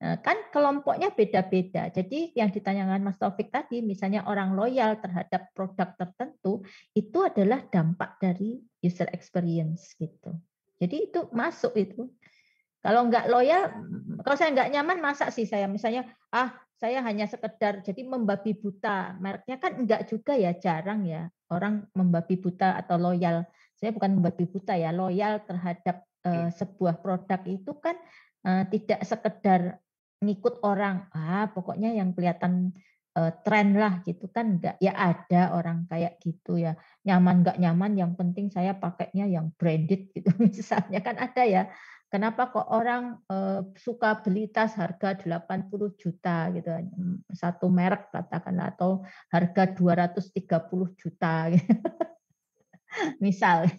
Kan kelompoknya beda-beda. Jadi yang ditanyakan Mas Taufik tadi, misalnya orang loyal terhadap produk tertentu, itu adalah dampak dari user experience gitu. Jadi itu masuk itu. Kalau nggak loyal, kalau saya nggak nyaman, masa sih saya misalnya, saya hanya sekedar jadi membabi buta. Mereknya kan enggak juga ya, jarang ya orang membabi buta atau loyal. Saya bukan membabi buta ya, loyal terhadap sebuah produk itu kan tidak sekedar ngikut orang, pokoknya yang kelihatan tren lah gitu kan enggak. Ya ada orang kayak gitu ya, nyaman nggak nyaman, yang penting saya pakainya yang branded gitu misalnya, kan ada ya. Kenapa kok orang suka beli tas harga 80 juta gitu, satu merek katakanlah, atau harga 230 juta gitu. Misal,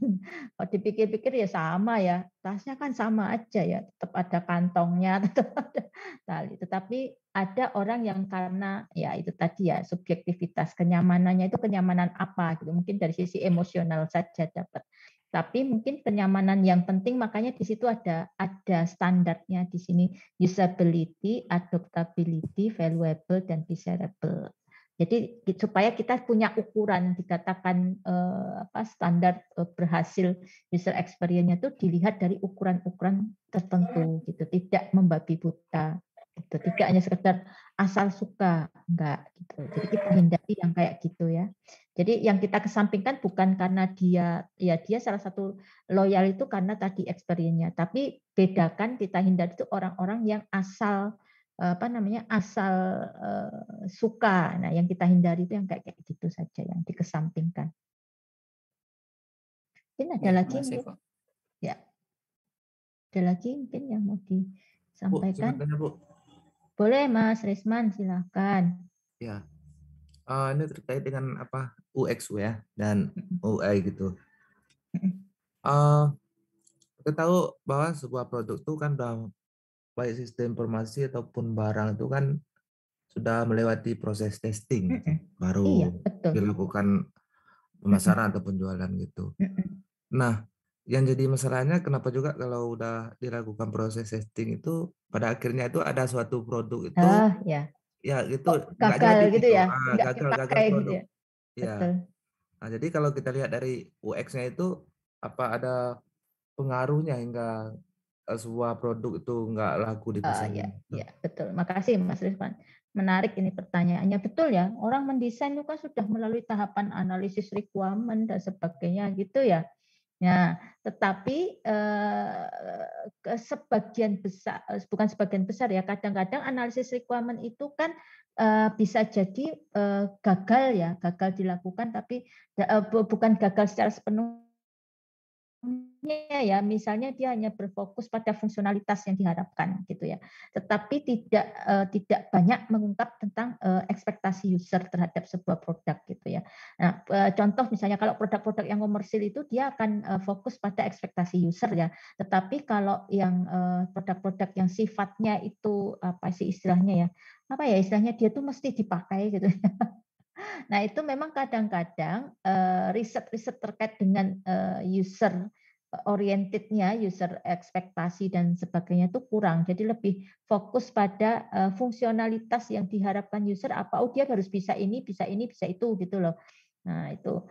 kalau dipikir-pikir ya sama ya, tasnya kan sama aja ya, tetap ada kantongnya, tetap ada tali. Tetapi ada orang yang karena ya itu tadi ya, subjektivitas, kenyamanannya itu kenyamanan apa gitu, mungkin dari sisi emosional saja dapat. Tapi mungkin kenyamanan yang penting, makanya di situ ada standarnya di sini, usability, adaptability, valuable, dan desirable. Jadi supaya kita punya ukuran, dikatakan standar berhasil user experience-nya itu dilihat dari ukuran-ukuran tertentu gitu, tidak membabi buta. Gitu. Tidak hanya sekedar asal suka, enggak gitu. Jadi kita hindari yang kayak gitu ya. Jadi yang kita kesampingkan bukan karena dia salah satu loyal itu karena tadi experience-nya, tapi bedakan, kita hindari itu orang-orang yang asal suka. Nah, yang kita hindari itu yang kayak gitu saja, yang dikesampingkan. Mungkin ada lagi mungkin? Ya. Ada lagi mungkin yang mau disampaikan? Bu. Boleh Mas Risman, silakan. Ya. Ini terkait dengan UX ya dan UI gitu. Kita tahu bahwa sebuah produk itu kan baik sistem informasi ataupun barang itu kan sudah melewati proses testing baru dilakukan pemasaran atau penjualan gitu. Nah, yang jadi masalahnya kenapa juga kalau udah dilakukan proses testing itu pada akhirnya itu ada suatu produk itu ya gitu nggak gagal jadi gitu ya, gagal produk gitu ya. Ya. Nah, jadi kalau kita lihat dari UX-nya itu apa ada pengaruhnya hingga sebuah produk itu nggak laku di pasaran? Ya, betul. Makasih Mas Rizwan. Menarik ini pertanyaannya. Betul ya, orang mendesain itu kan sudah melalui tahapan analisis requirement dan sebagainya gitu ya. Nah, tetapi sebagian besar, bukan sebagian besar ya, kadang-kadang analisis requirement itu kan bisa jadi gagal ya, gagal dilakukan, tapi bukan gagal secara sepenuhnya ya, misalnya dia hanya berfokus pada fungsionalitas yang diharapkan gitu ya, tetapi tidak banyak mengungkap tentang ekspektasi user terhadap sebuah produk gitu ya. Nah, contoh misalnya kalau produk-produk yang komersil itu dia akan fokus pada ekspektasi user ya, tetapi kalau yang produk-produk yang sifatnya itu apa sih istilahnya ya, istilahnya dia tuh mesti dipakai gitu ya. Nah, itu memang kadang-kadang riset-riset terkait dengan user orientednya, user ekspektasi dan sebagainya itu kurang. Jadi lebih fokus pada fungsionalitas yang diharapkan user apa. Oh, dia harus bisa ini, bisa itu gitu loh. Nah, itu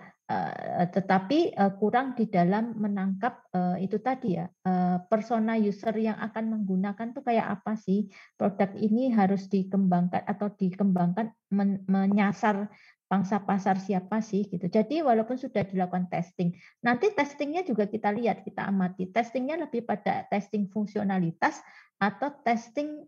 tetapi kurang di dalam menangkap itu tadi ya, persona user yang akan menggunakan tuh kayak apa sih, produk ini harus dikembangkan atau dikembangkan menyasar pangsa pasar siapa sih gitu. Jadi walaupun sudah dilakukan testing, nanti testingnya juga kita lihat, kita amati. Testingnya lebih pada testing fungsionalitas atau testing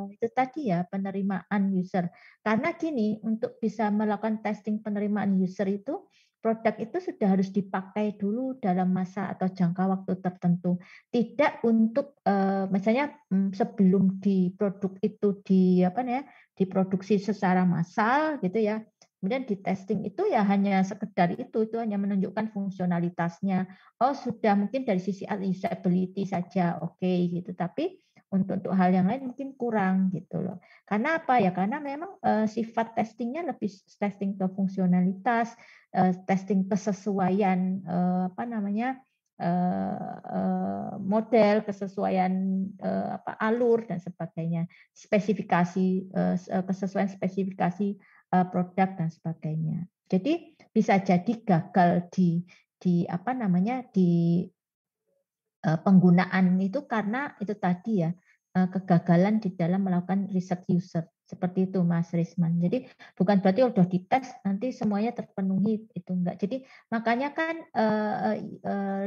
itu tadi ya, penerimaan user. Karena gini, untuk bisa melakukan testing penerimaan user itu, produk itu sudah harus dipakai dulu dalam masa atau jangka waktu tertentu. Tidak untuk misalnya sebelum produk itu diproduksi secara massal gitu ya. Kemudian di testing itu ya hanya sekedar itu hanya menunjukkan fungsionalitasnya. Oh, sudah mungkin dari sisi usability saja oke gitu. Tapi untuk hal yang lain mungkin kurang gitu loh. Karena apa ya? Karena memang sifat testingnya lebih testing ke fungsionalitas, testing kesesuaian model, kesesuaian alur dan sebagainya, spesifikasi kesesuaian spesifikasi produk dan sebagainya. Jadi bisa jadi gagal di penggunaan itu karena itu tadi ya, kegagalan di dalam melakukan riset user. Seperti itu Mas Risman. Jadi bukan berarti udah dites nanti semuanya terpenuhi, itu enggak. Jadi makanya kan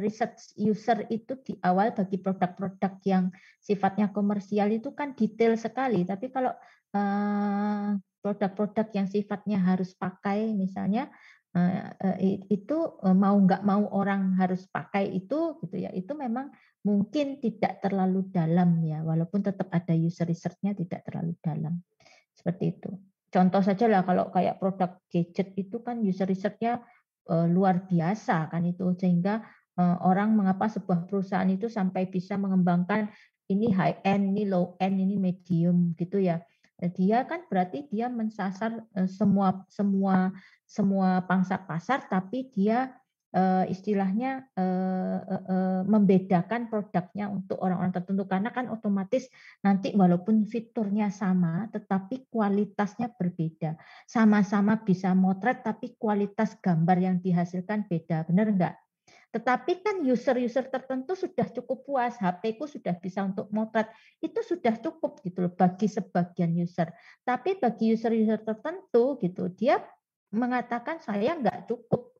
riset user itu di awal bagi produk-produk yang sifatnya komersial itu kan detail sekali. Tapi kalau produk-produk yang sifatnya harus pakai misalnya itu mau nggak mau orang harus pakai itu gitu ya, itu memang mungkin tidak terlalu dalam ya, walaupun tetap ada user research-nya tidak terlalu dalam. Seperti itu. Contoh saja lah kalau kayak produk gadget itu kan user research-nya luar biasa kan itu, sehingga orang mengapa sebuah perusahaan itu sampai bisa mengembangkan ini high end, ini low end, ini medium gitu ya. Dia kan berarti dia mensasar semua pangsa pasar, tapi dia istilahnya membedakan produknya untuk orang-orang tertentu, karena kan otomatis nanti walaupun fiturnya sama tetapi kualitasnya berbeda, sama-sama bisa motret tapi kualitas gambar yang dihasilkan beda, benar enggak? Tetapi kan user-user tertentu sudah cukup puas, HP-ku sudah bisa untuk motret, itu sudah cukup gitu loh bagi sebagian user. Tapi bagi user-user tertentu gitu, dia mengatakan saya nggak cukup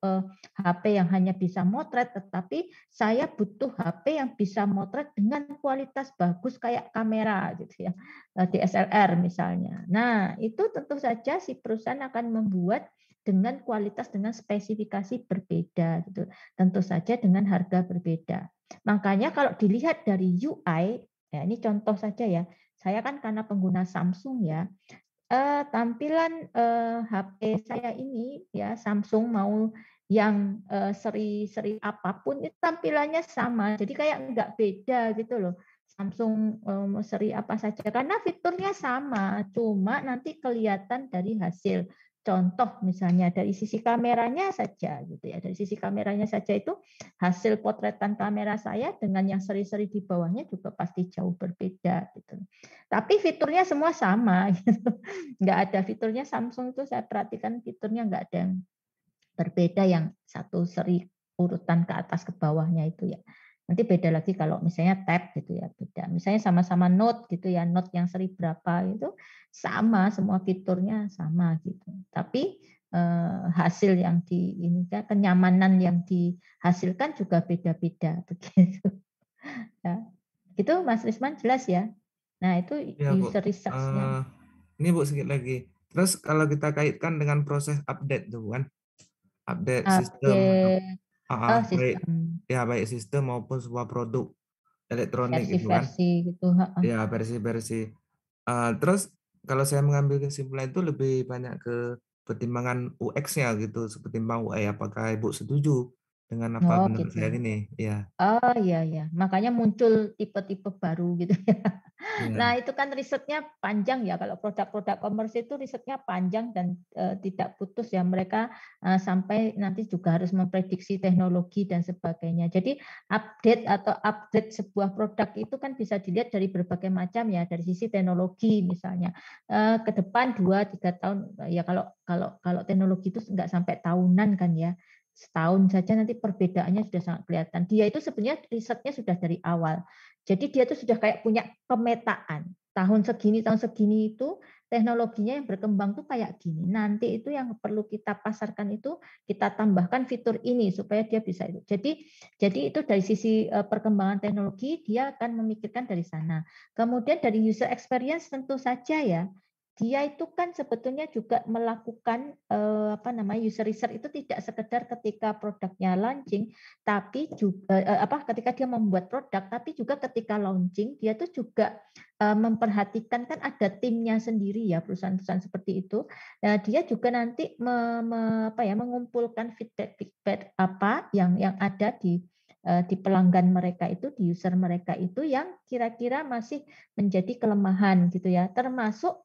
HP yang hanya bisa motret, tetapi saya butuh HP yang bisa motret dengan kualitas bagus kayak kamera gitu ya, DSLR misalnya. Nah itu tentu saja si perusahaan akan membuat dengan kualitas dengan spesifikasi berbeda gitu, tentu saja dengan harga berbeda. Makanya kalau dilihat dari UI, ya ini contoh saja ya, saya kan karena pengguna Samsung ya, tampilan HP saya ini ya Samsung mau yang seri apapun itu tampilannya sama, jadi kayak nggak beda gitu loh. Samsung seri apa saja karena fiturnya sama, cuma nanti kelihatan dari hasil. Contoh misalnya dari sisi kameranya saja gitu ya, dari sisi kameranya saja itu hasil potretan kamera saya dengan yang seri-seri di bawahnya juga pasti jauh berbeda gitu. Tapi fiturnya semua sama gitu. Nggak ada fiturnya Samsung itu saya perhatikan fiturnya nggak ada yang berbeda yang satu seri urutan ke atas ke bawahnya itu ya. Nanti beda lagi kalau misalnya tab gitu ya, beda. Misalnya sama-sama Note gitu ya, Note yang seri berapa itu sama, semua fiturnya sama gitu. Tapi hasil yang ini kenyamanan yang dihasilkan juga beda-beda begitu. Ya. Itu Mas Risman jelas ya. Nah, itu Ya, Bu. user research-nya. Ini Bu sedikit lagi. Terus kalau kita kaitkan dengan proses update tuh kan, update sistem, baik Sistem ya baik sistem maupun sebuah produk elektronik gitu kan, versi-versi gitu. ya versi-versi. Terus kalau saya mengambil kesimpulan itu lebih banyak ke pertimbangan UX-nya gitu, ketimbang UI. Apakah Ibu setuju dengan apa Oh menurut gitu. saya ini? Ya. Oh iya ya, makanya muncul tipe-tipe baru gitu ya. Nah, Ya. itu kan risetnya panjang ya. Kalau produk-produk komersil itu risetnya panjang dan tidak putus ya. Mereka sampai nanti juga harus memprediksi teknologi dan sebagainya. Jadi update sebuah produk itu kan bisa dilihat dari berbagai macam ya. Dari sisi teknologi misalnya. Ke depan 2-3 tahun ya, kalau teknologi itu nggak sampai tahunan kan ya. Setahun saja nanti perbedaannya sudah sangat kelihatan. Dia itu sebenarnya risetnya sudah dari awal. Jadi dia itu sudah kayak punya pemetaan. Tahun segini itu teknologinya yang berkembang tuh kayak gini. Nanti itu yang perlu kita pasarkan itu kita tambahkan fitur ini supaya dia bisa itu. Jadi itu dari sisi perkembangan teknologi dia akan memikirkan dari sana. Kemudian dari user experience tentu saja ya. Dia itu kan sebetulnya juga melakukan user research itu tidak sekedar ketika produknya launching, tapi juga ketika dia membuat produk, tapi juga ketika launching dia tuh juga memperhatikan kan ada timnya sendiri ya, perusahaan-perusahaan seperti itu. Nah, dia juga nanti mengumpulkan feedback apa yang ada di pelanggan mereka itu, di user mereka itu yang kira-kira masih menjadi kelemahan gitu ya, termasuk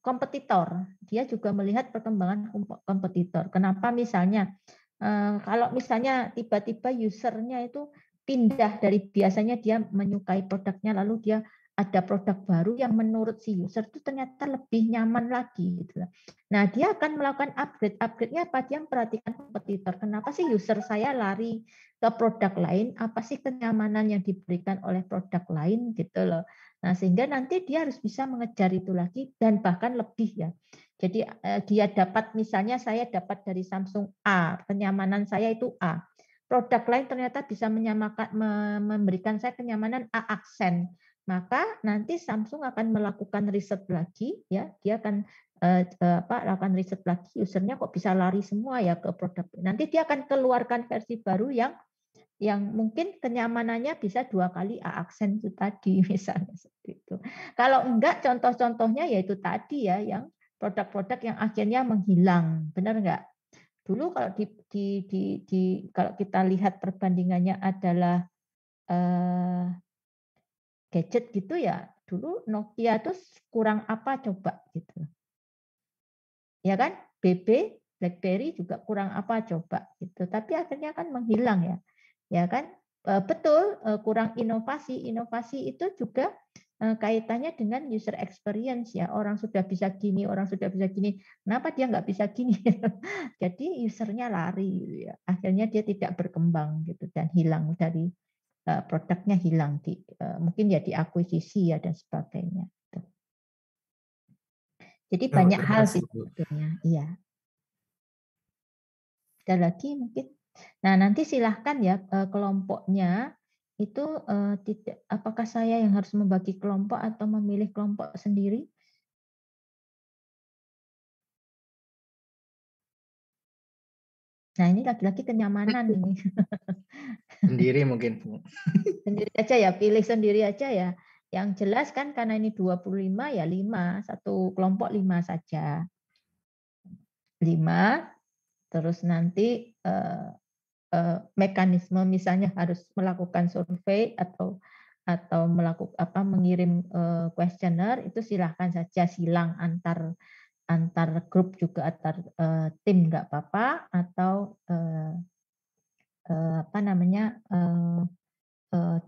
kompetitor. Dia juga melihat perkembangan kompetitor. Kenapa misalnya Kalau misalnya tiba-tiba usernya itu pindah dari biasanya dia menyukai produknya, lalu dia ada produk baru yang menurut si user itu ternyata lebih nyaman lagi gitu. Nah, dia akan melakukan upgrade. Upgrade-nya apa? Dia memperhatikan kompetitor. Kenapa sih user saya lari ke produk lain? Apa sih kenyamanan yang diberikan oleh produk lain gitu loh. Nah, sehingga nanti dia harus bisa mengejar itu lagi dan bahkan lebih ya. Jadi dia dapat, misalnya saya dapat dari Samsung A, kenyamanan saya itu A. Produk lain ternyata bisa menyamakan, memberikan saya kenyamanan A aksen. Maka nanti Samsung akan melakukan riset lagi, ya, dia akan lakukan riset lagi, usernya kok bisa lari semua ya ke produk. Nanti dia akan keluarkan versi baru yang mungkin kenyamanannya bisa 2 kali A aksen itu tadi, misalnya seperti itu. Kalau enggak, contoh-contohnya yaitu tadi ya, yang produk-produk yang akhirnya menghilang, benar enggak? Dulu kalau kalau kita lihat perbandingannya adalah gadget gitu ya, dulu Nokia itu kurang apa coba gitu. Ya kan? BB, BlackBerry juga kurang apa coba gitu. Tapi akhirnya kan menghilang ya. Ya kan? Betul, kurang inovasi. Inovasi itu juga kaitannya dengan user experience ya. Orang sudah bisa gini, orang sudah bisa gini. Kenapa dia nggak bisa gini? Jadi usernya lari gitu ya. Akhirnya dia tidak berkembang gitu dan hilang dari produknya, hilang di mungkin ya diakuisisi ya dan sebagainya. Jadi banyak hal sih sebetulnya. Iya. Ada lagi mungkin. Nah, nanti silahkan ya kelompoknya itu tidak, apakah saya yang harus membagi kelompok atau memilih kelompok sendiri? Nah, ini lagi-lagi kenyamanan ini. Sendiri mungkin, Bu. Sendiri aja ya, pilih sendiri aja ya. Yang jelas kan karena ini 25 ya 5, satu kelompok 5 saja. 5, terus nanti mekanisme misalnya harus melakukan survei atau melakukan mengirim kuesioner, itu silahkan saja, silang antar grup juga, antar tim nggak apa-apa, atau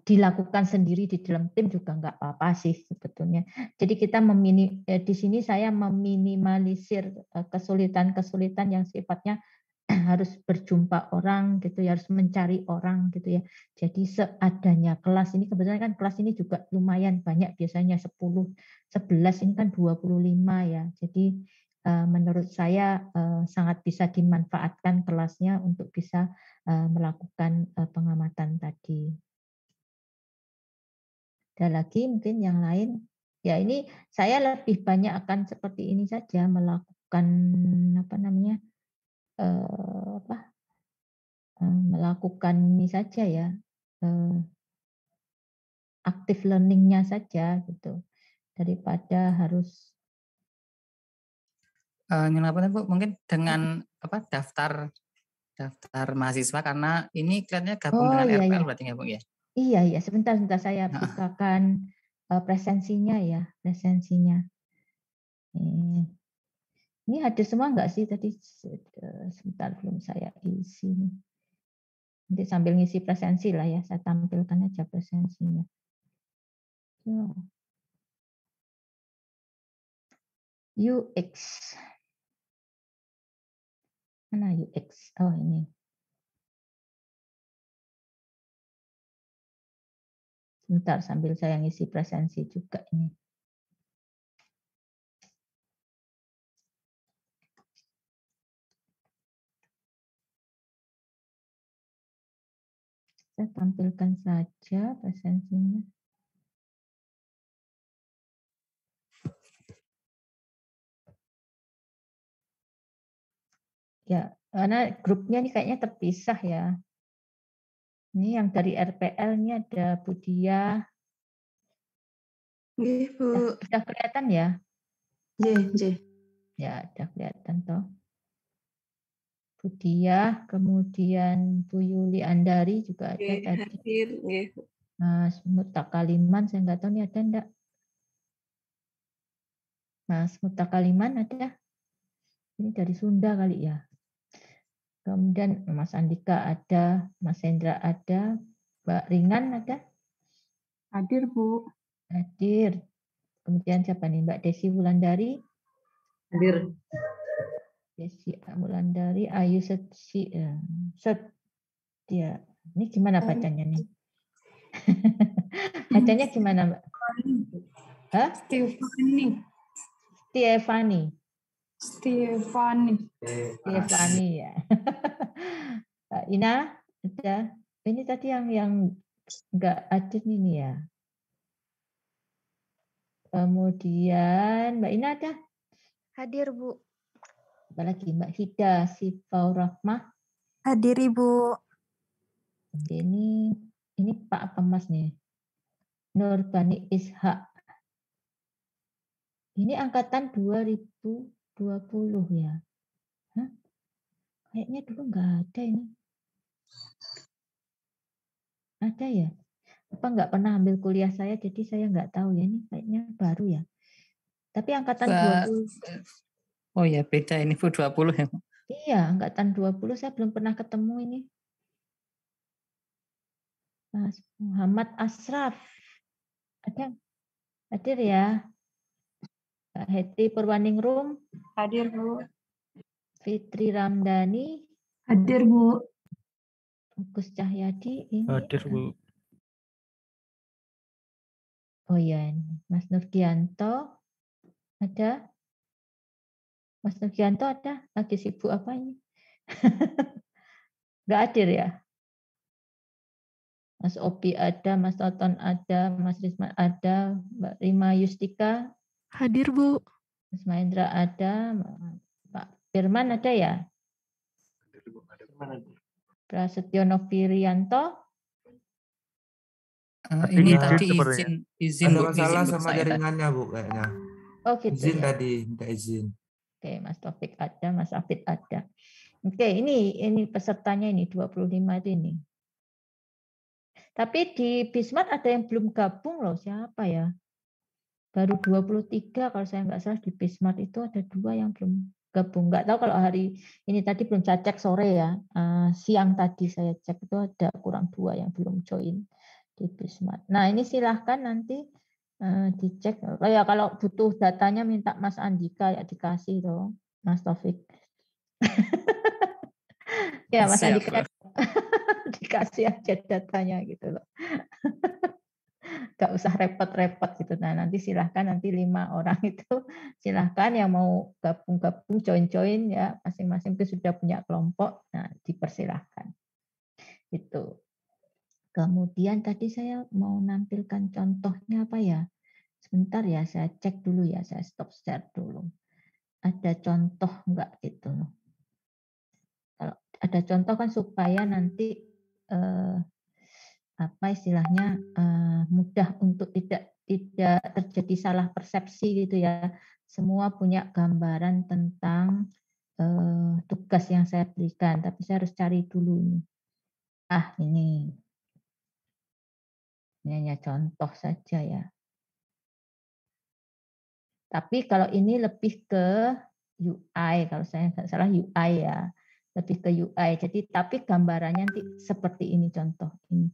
dilakukan sendiri di dalam tim juga nggak apa-apa sih sebetulnya. Jadi kita di sini saya meminimalisir kesulitan-kesulitan yang sifatnya harus berjumpa orang gitu ya, harus mencari orang gitu ya. Jadi seadanya kelas ini, kebetulan kan kelas ini juga lumayan banyak, biasanya 10, 11, ini kan 25 ya. Jadi menurut saya sangat bisa dimanfaatkan kelasnya untuk bisa melakukan pengamatan tadi. Ada lagi mungkin yang lain? Ya, ini saya lebih banyak akan seperti ini saja, melakukan melakukan ini saja ya, active learning-nya saja gitu, daripada harus Bu, mungkin dengan daftar mahasiswa, karena ini kelihatannya gabung dengan RPL berarti ya Bu ya? Iya, sebentar saya bukakan presensinya ya, presensinya. Ini hadir semua enggak sih tadi? Sebentar, belum saya isi. Nanti sambil ngisi presensi lah ya, saya tampilkan aja presensinya. UX. Mana UX? Oh, ini. Sebentar, sambil saya ngisi presensi juga ini. Saya tampilkan saja presensinya. Ya, karena grupnya ini kayaknya terpisah ya. Ini yang dari RPL ini ada Budia. Nggih, Bu. Sudah kelihatan ya? Nggih. Ya, sudah kelihatan toh. Budia, kemudian Bu Yuli Andari juga ada tadi. Hadir, nggih. Mas Mutakaliman, saya nggak tahu nih ada enggak. Mas Mutakaliman ada? Ini dari Sunda kali ya. Kemudian Mas Andika ada, Mas Hendra ada, Mbak Ringan ada? Hadir, Bu. Hadir. Kemudian siapa nih? Mbak Desi Wulandari? Hadir. Desi Wulandari, Ayu Setia. Ini gimana bacanya nih? Bacanya gimana, Mbak? Hah? Stefani. Ya. Mbak Ina, ada. Ini tadi yang nggak adil ini ya. Kemudian Mbak Ina ada? Hadir, Bu. Apalagi Mbak Hida Sifaur Rahmah? Hadir, Ibu. Ini Pak apa Mas nih? Nurbani Ishak. Ini angkatan 2020 ya. Hah? Kayaknya dulu nggak ada ini. Ada ya? Apa nggak pernah ambil kuliah saya, jadi saya nggak tahu ya. Ini kayaknya baru ya. Tapi angkatan 20. Oh ya, beda ini Bu 20 ya. Iya, angkatan 20 saya belum pernah ketemu ini. Mas Muhammad Asraf. Ada? Hadir ya? Heti Purwaningrum. Hadir, Bu. Fitri Ramdhani. Hadir, Bu. Gus Cahyadi. Ini. Hadir, Bu. Oh ya, ini Mas Nurgianto. Ada? Mas Nurgianto ada? Lagi sibuk apa ini? Nggak hadir ya? Mas Opi ada, Mas Toton ada, Mas Risman ada, Mbak Rima Yustika. Hadir, Bu. Mas Mahendra ada, Pak Firman ada ya? Prasetyo Novirianto. Ini tadi izin Bu. Ada masalah sama jaringannya, Bu, kayaknya. Oh gitu izin ya. Tadi, minta izin. Oke, Mas Taufik ada, Mas Afid ada. Oke, ini pesertanya ini 25 itu ini. Tapi di Bismart ada yang belum gabung loh, siapa ya? Baru 23 kalau saya nggak salah di Bismart itu ada 2 yang belum gabung. Nggak tahu kalau hari ini tadi belum saya cek sore ya. Siang tadi saya cek itu ada kurang 2 yang belum join di Bismart. Nah ini silahkan nanti dicek. Ya kalau butuh datanya minta Mas Andika ya dikasih dong, Mas Taufik. Ya Mas Andika dikasih aja datanya gitu loh. Gak usah repot-repot gitu. Nah nanti silahkan nanti 5 orang itu silahkan yang mau gabung-gabung join-join ya masing-masing itu sudah punya kelompok. Nah dipersilahkan. Itu. Kemudian tadi saya mau nampilkan contohnya apa ya? Sebentar ya saya cek dulu ya, saya stop share dulu. Ada contoh enggak gitu. Kalau ada contoh kan supaya nanti apa istilahnya mudah untuk tidak terjadi salah persepsi gitu ya. Semua punya gambaran tentang tugas yang saya berikan, tapi saya harus cari dulu nih. Ini hanya contoh saja ya. Tapi kalau ini lebih ke UI, kalau saya nggak salah UI ya, lebih ke UI. Jadi tapi gambarannya nanti seperti ini contoh ini.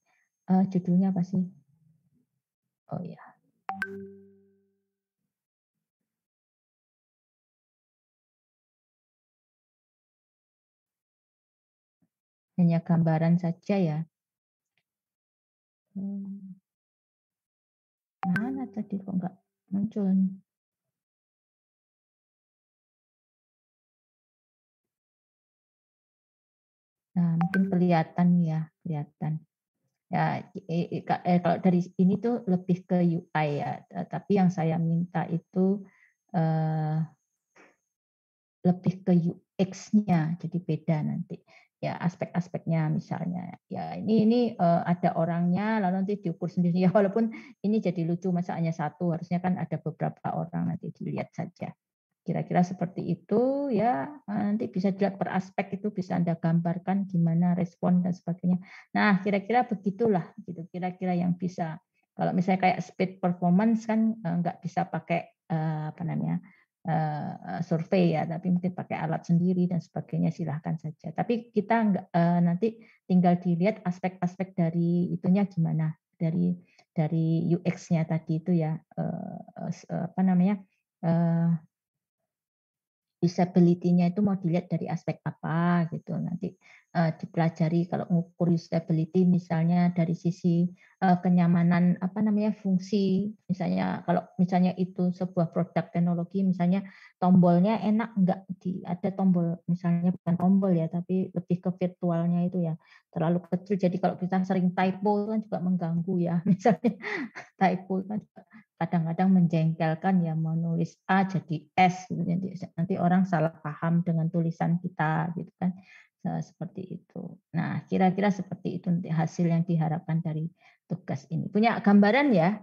Judulnya apa sih? Oh ya. Hanya gambaran saja ya. Mana tadi kok nggak muncul nih? Nah, mungkin kelihatan ya, kelihatan. Ya, kalau dari ini tuh lebih ke UI ya, tapi yang saya minta itu lebih ke UX-nya, jadi beda nanti. Ya, aspek-aspeknya misalnya. Ya, ini ada orangnya, lalu nanti diukur sendiri. Ya, walaupun ini jadi lucu, masa hanya satu, harusnya kan ada beberapa orang, nanti dilihat saja. Kira-kira seperti itu ya, nanti bisa dilihat per aspek itu bisa Anda gambarkan gimana respon dan sebagainya. Nah, kira-kira begitulah gitu. Kira-kira yang bisa. Kalau misalnya kayak speed performance kan nggak bisa pakai apa namanya? survei ya, tapi mungkin pakai alat sendiri dan sebagainya silahkan saja. Tapi kita nanti tinggal dilihat aspek-aspek dari itunya gimana, dari UX-nya tadi itu ya, apa namanya, usability-nya itu mau dilihat dari aspek apa gitu. Nanti dipelajari kalau mengukur usability misalnya dari sisi kenyamanan apa namanya fungsi. Misalnya kalau misalnya itu sebuah produk teknologi misalnya tombolnya enak enggak ada tombol misalnya bukan tombol ya tapi lebih ke virtualnya itu ya terlalu kecil. Jadi kalau kita sering typo kan juga mengganggu ya. Misalnya typo kan kadang-kadang menjengkelkan ya mau nulis A jadi S gitu. Nanti orang salah paham dengan tulisan kita gitu kan seperti itu. Nah kira-kira seperti itu nanti hasil yang diharapkan dari tugas ini. Punya gambaran ya?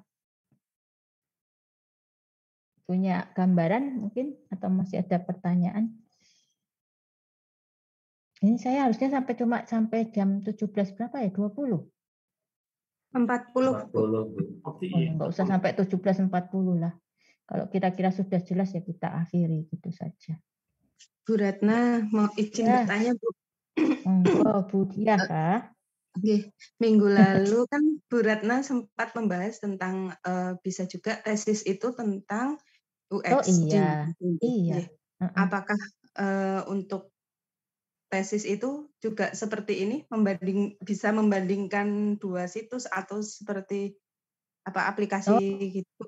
Punya gambaran mungkin atau masih ada pertanyaan? Ini saya harusnya sampai jam 17 berapa ya? 20? 40. Enggak usah sampai 17.40 lah. Kalau kira-kira sudah jelas ya kita akhiri gitu saja. Bu Ratna mau izin bertanya Bu. Monggo Bu Diah Kak. Minggu lalu kan Bu Ratna sempat membahas tentang bisa juga tesis itu tentang UX. Oh iya. Iya. Apakah untuk tesis itu juga seperti ini bisa membandingkan dua situs atau seperti apa aplikasi gitu?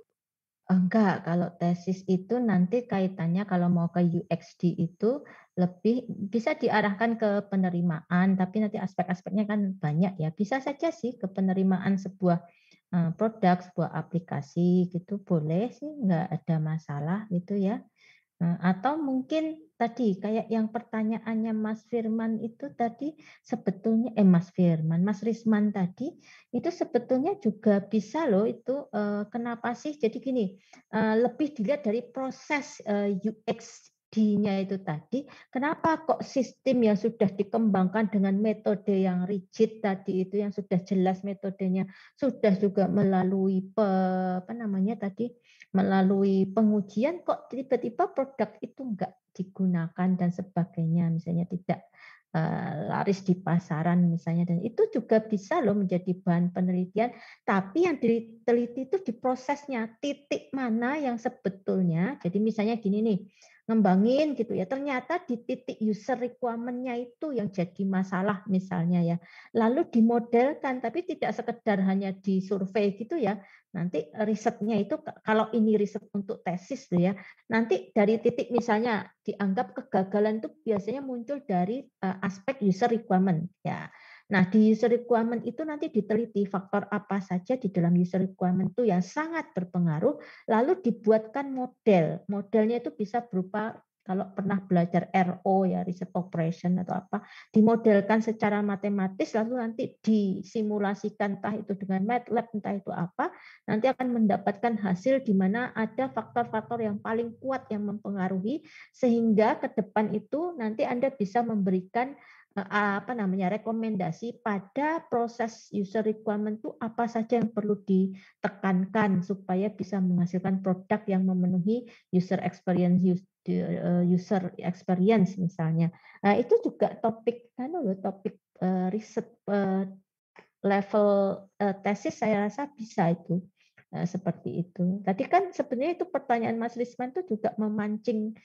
Enggak, kalau tesis itu nanti kaitannya kalau mau ke UXD itu lebih bisa diarahkan ke penerimaan, tapi nanti aspek-aspeknya kan banyak ya. Bisa saja sih ke penerimaan sebuah produk, sebuah aplikasi gitu boleh sih, nggak ada masalah gitu ya. Atau mungkin tadi kayak yang pertanyaannya Mas Firman itu tadi sebetulnya Mas Risman tadi itu sebetulnya juga bisa loh itu kenapa sih jadi gini lebih dilihat dari proses UX-nya itu tadi kenapa kok sistem yang sudah dikembangkan dengan metode yang rigid tadi itu yang sudah jelas metodenya sudah juga melalui melalui pengujian kok tiba-tiba produk itu enggak digunakan dan sebagainya misalnya tidak laris di pasaran misalnya dan itu juga bisa loh menjadi bahan penelitian tapi yang diteliti itu di prosesnya titik mana yang sebetulnya jadi misalnya gini nih ngembangin gitu ya ternyata di titik user requirement-nya itu yang jadi masalah misalnya ya lalu dimodelkan tapi tidak sekedar hanya disurvei gitu ya nanti risetnya itu kalau ini riset untuk tesis tuh ya nanti dari titik misalnya dianggap kegagalan itu biasanya muncul dari aspek user requirement ya. Nah di user requirement itu nanti diteliti faktor apa saja di dalam user requirement itu yang sangat berpengaruh lalu dibuatkan modelnya itu bisa berupa kalau pernah belajar RO ya research operation atau apa dimodelkan secara matematis lalu nanti disimulasikan entah itu dengan MATLAB entah itu apa nanti akan mendapatkan hasil di mana ada faktor-faktor yang paling kuat yang mempengaruhi sehingga ke depan itu nanti Anda bisa memberikan rekomendasi pada proses user requirement itu apa saja yang perlu ditekankan supaya bisa menghasilkan produk yang memenuhi user experience misalnya. Nah, itu juga topik riset level tesis saya rasa bisa itu seperti itu. Tadi kan sebenarnya itu pertanyaan Mas Risman itu juga memancing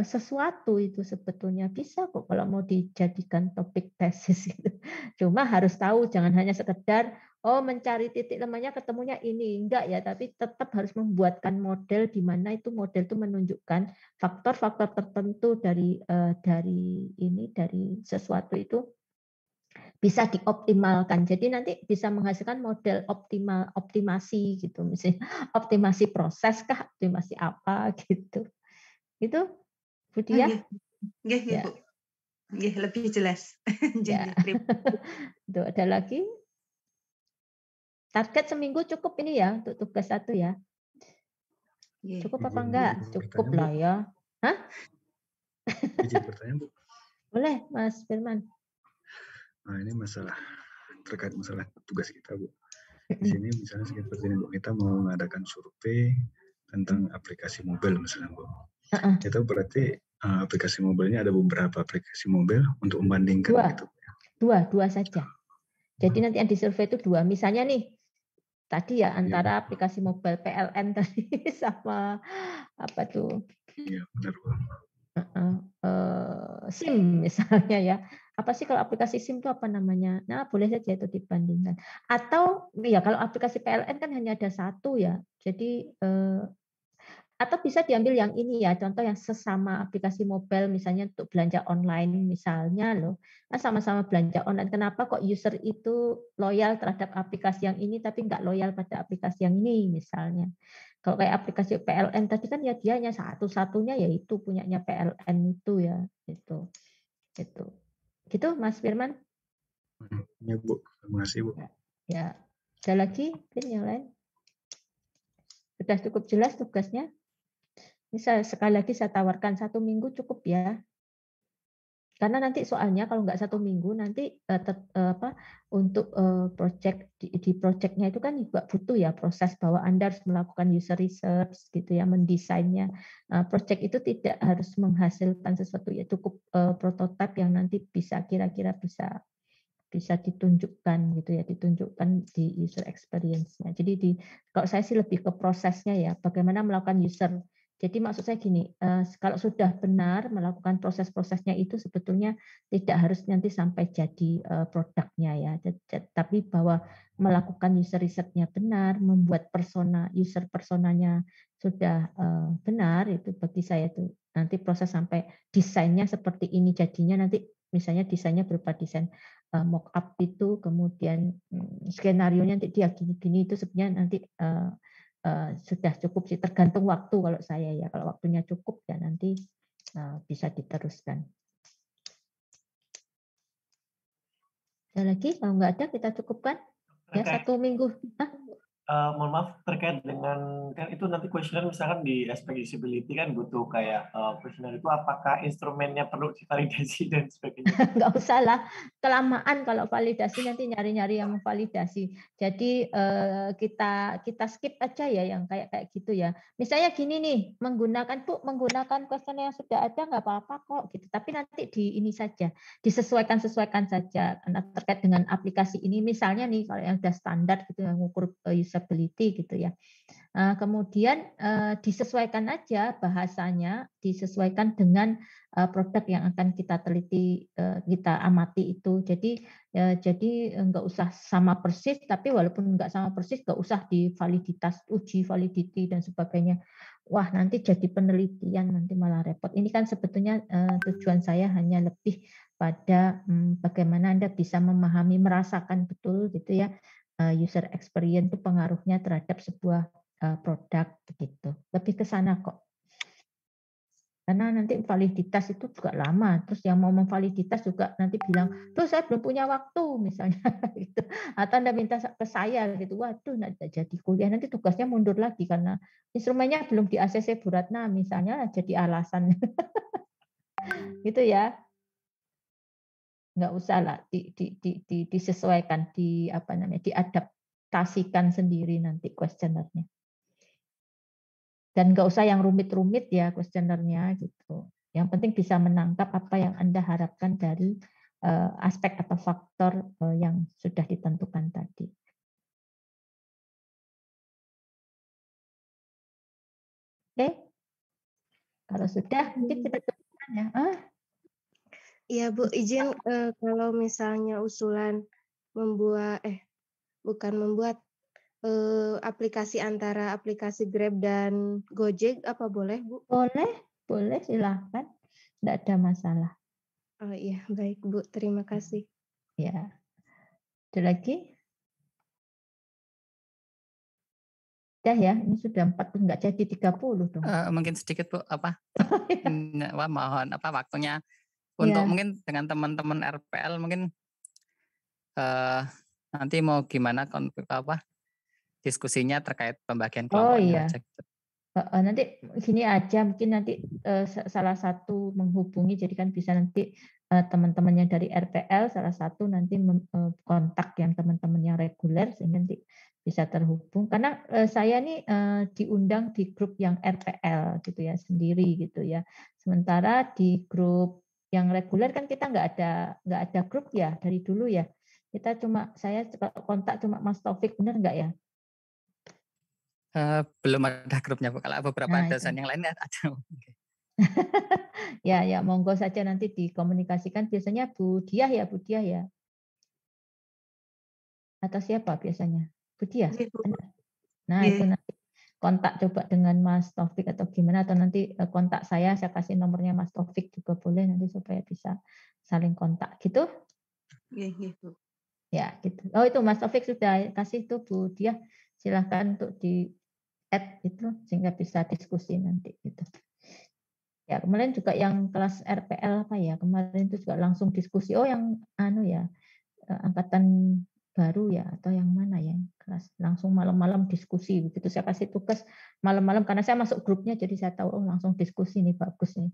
sesuatu itu sebetulnya bisa kok kalau mau dijadikan topik tesis gitu. Cuma harus tahu jangan hanya sekedar mencari titik lemahnya ketemunya ini enggak ya, tapi tetap harus membuatkan model di mana itu model itu menunjukkan faktor-faktor tertentu dari sesuatu itu bisa dioptimalkan. Jadi nanti bisa menghasilkan model optimasi gitu, misalnya optimasi proses kah, optimasi apa gitu. Itu Bu Diah? Ya. Bu. Lebih jelas. Ya. Itu ada lagi? Target seminggu cukup ini ya untuk tugas 1 ya? Cukup apa enggak? Cukup lah ya. Hah? Izin bertanya, Bu. Boleh, Mas Firman. Nah, ini terkait masalah tugas kita, Bu. Di sini misalnya seperti ini, Bu, kita mau mengadakan survei tentang aplikasi mobile misalnya, Bu. Itu berarti aplikasi mobilnya ada beberapa aplikasi mobil untuk membandingkan gitu. Dua saja. Jadi nanti yang disurvei itu dua. Misalnya nih, tadi ya antara aplikasi mobile PLN tadi sama apa tuh? Iya, benar. SIM misalnya ya. Apa sih kalau aplikasi SIM itu apa namanya? Nah, boleh saja itu dibandingkan. Atau ya kalau aplikasi PLN kan hanya ada satu ya. Jadi atau bisa diambil yang ini ya, contoh yang sesama aplikasi mobile misalnya untuk belanja online misalnya loh. Nah, sama-sama belanja online, kenapa kok user itu loyal terhadap aplikasi yang ini tapi nggak loyal pada aplikasi yang ini misalnya. Kalau kayak aplikasi PLN tadi kan ya dia hanya satu-satunya yaitu punyanya PLN itu ya, gitu. Gitu Mas Firman? Ya Bu, terima kasih Bu. Ya, ada lagi mungkin yang lain? Sudah cukup jelas tugasnya? Bisa sekali lagi saya tawarkan 1 minggu cukup ya. Karena nanti soalnya kalau nggak 1 minggu nanti untuk project di projectnya itu kan juga butuh ya proses bahwa Anda harus melakukan user research gitu ya, mendesainnya. Project itu tidak harus menghasilkan sesuatu ya, cukup prototipe yang nanti bisa kira-kira bisa ditunjukkan gitu ya, ditunjukkan di user experience-nya. Jadi kalau saya sih lebih ke prosesnya ya, bagaimana melakukan user. Jadi maksud saya gini, kalau sudah benar melakukan proses-prosesnya itu sebetulnya tidak harus nanti sampai jadi produknya ya, tapi bahwa melakukan user risetnya benar, membuat user personanya sudah benar, itu bagi saya itu nanti proses sampai desainnya seperti ini jadinya nanti misalnya desainnya berupa desain mock up itu, kemudian skenario-nya nanti dia gini-gini itu sebenarnya nanti sudah cukup sih, tergantung waktu kalau saya ya. Kalau waktunya cukup ya nanti bisa diteruskan. Ada lagi? Kalau nggak ada kita cukupkan ya 1 minggu. Mohon maaf terkait dengan kan itu nanti kuesioner misalkan di aspek usability kan butuh kayak kuesioner itu apakah instrumennya perlu divalidasi dan sebagainya. Nggak usah lah, kelamaan kalau validasi nanti nyari-nyari yang memvalidasi. Jadi kita skip aja ya yang kayak gitu ya. Misalnya gini nih, menggunakan kuesioner yang sudah ada nggak apa-apa kok gitu. Tapi nanti di ini saja, disesuaikan saja karena terkait dengan aplikasi ini. Misalnya nih kalau yang sudah standar gitu yang mengukur usability gitu ya. Kemudian disesuaikan aja bahasanya, disesuaikan dengan produk yang akan kita teliti, kita amati itu. Jadi nggak usah sama persis, tapi walaupun nggak sama persis, nggak usah uji validity dan sebagainya. Wah nanti jadi penelitian nanti malah repot. Ini kan sebetulnya tujuan saya hanya lebih pada bagaimana Anda bisa memahami, merasakan betul gitu ya user experience itu pengaruhnya terhadap sebuah produk begitu. Lebih ke sana kok. Karena nanti validitas itu juga lama. Terus yang mau memvaliditas juga nanti bilang, tuh saya belum punya waktu misalnya gitu. Atau Anda minta ke saya gitu, waduh nggak jadi kuliah, nanti tugasnya mundur lagi karena instrumennya belum di ACC Bu Ratna misalnya jadi alasan. Gitu ya. Nggak usah lah disesuaikan, diadaptasikan sendiri nanti kuesionernya. Dan nggak usah yang rumit-rumit ya kuesionernya gitu. Yang penting bisa menangkap apa yang Anda harapkan dari aspek atau faktor yang sudah ditentukan tadi. Oke, kalau sudah mungkin kita cukupkan ya. Iya Bu, izin kalau misalnya usulan aplikasi antara aplikasi Grab dan Gojek apa boleh Bu? Boleh silahkan, tidak ada masalah. Oh iya baik Bu, terima kasih. Ya, ada lagi? Udah ya, ini sudah 40, nggak jadi 30 dong. Mungkin sedikit Bu, mohon waktunya untuk mungkin dengan teman-teman RPL mungkin nanti mau gimana diskusinya terkait pembagian kelompok ini aja. Nanti gini aja, mungkin nanti salah satu menghubungi, jadi kan bisa nanti teman-teman yang dari RPL, salah satu nanti kontak yang teman-teman yang reguler, sehingga nanti bisa terhubung. Karena saya nih diundang di grup yang RPL gitu ya, sendiri gitu ya. Sementara di grup yang reguler kan kita nggak ada grup ya dari dulu ya. Kita saya kontak cuma Mas Taufik, benar nggak ya? Belum ada grupnya Bu. Kalau beberapa dosen yang lainnya ada. Ya monggo saja nanti dikomunikasikan. Biasanya Bu Diah ya. Atau siapa biasanya? Bu Diah. Nah itu nanti kontak coba dengan Mas Taufik atau gimana, atau nanti kontak saya kasih nomornya Mas Taufik juga boleh nanti supaya bisa saling kontak gitu. Gitu. Ya gitu. Oh itu Mas Taufik sudah kasih tuh Bu Diah, silahkan untuk di add itu sehingga bisa diskusi nanti gitu. Ya kemarin juga yang kelas RPL apa ya, kemarin itu juga langsung diskusi. Oh yang angkatan baru ya, atau yang mana ya, kelas langsung malam-malam diskusi begitu. Saya kasih tugas malam-malam karena saya masuk grupnya, jadi saya tahu langsung diskusi nih, bagus nih.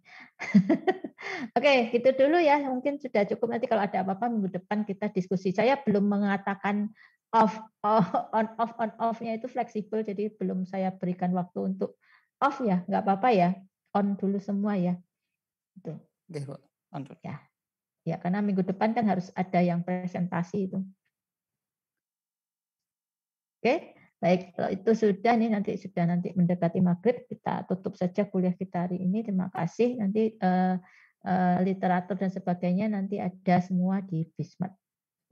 Oke, gitu dulu ya, mungkin sudah cukup. Nanti kalau ada apa-apa minggu depan kita diskusi. Saya belum mengatakan on off-nya itu fleksibel, jadi belum saya berikan waktu untuk off ya, nggak apa-apa ya, on dulu semua ya. Itu. Ya, karena minggu depan kan harus ada yang presentasi itu. Oke, baik, kalau itu sudah nih, nanti mendekati maghrib, kita tutup saja kuliah kita hari ini. Terima kasih. Nanti literatur dan sebagainya nanti ada semua di Bismat.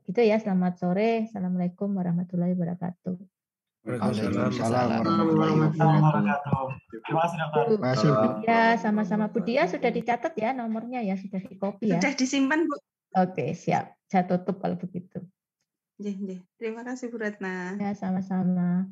Gitu ya, selamat sore. Assalamualaikum warahmatullahi wabarakatuh. Waalaikumsalam warahmatullahi wabarakatuh. Terima kasih dokter. Ya, sama-sama. Bu Dia sudah dicatat ya nomornya ya, sudah di copy ya. Sudah disimpan Bu. Oke, siap. Saya tutup kalau begitu. Terima kasih Bu Ratna. Ya, sama-sama.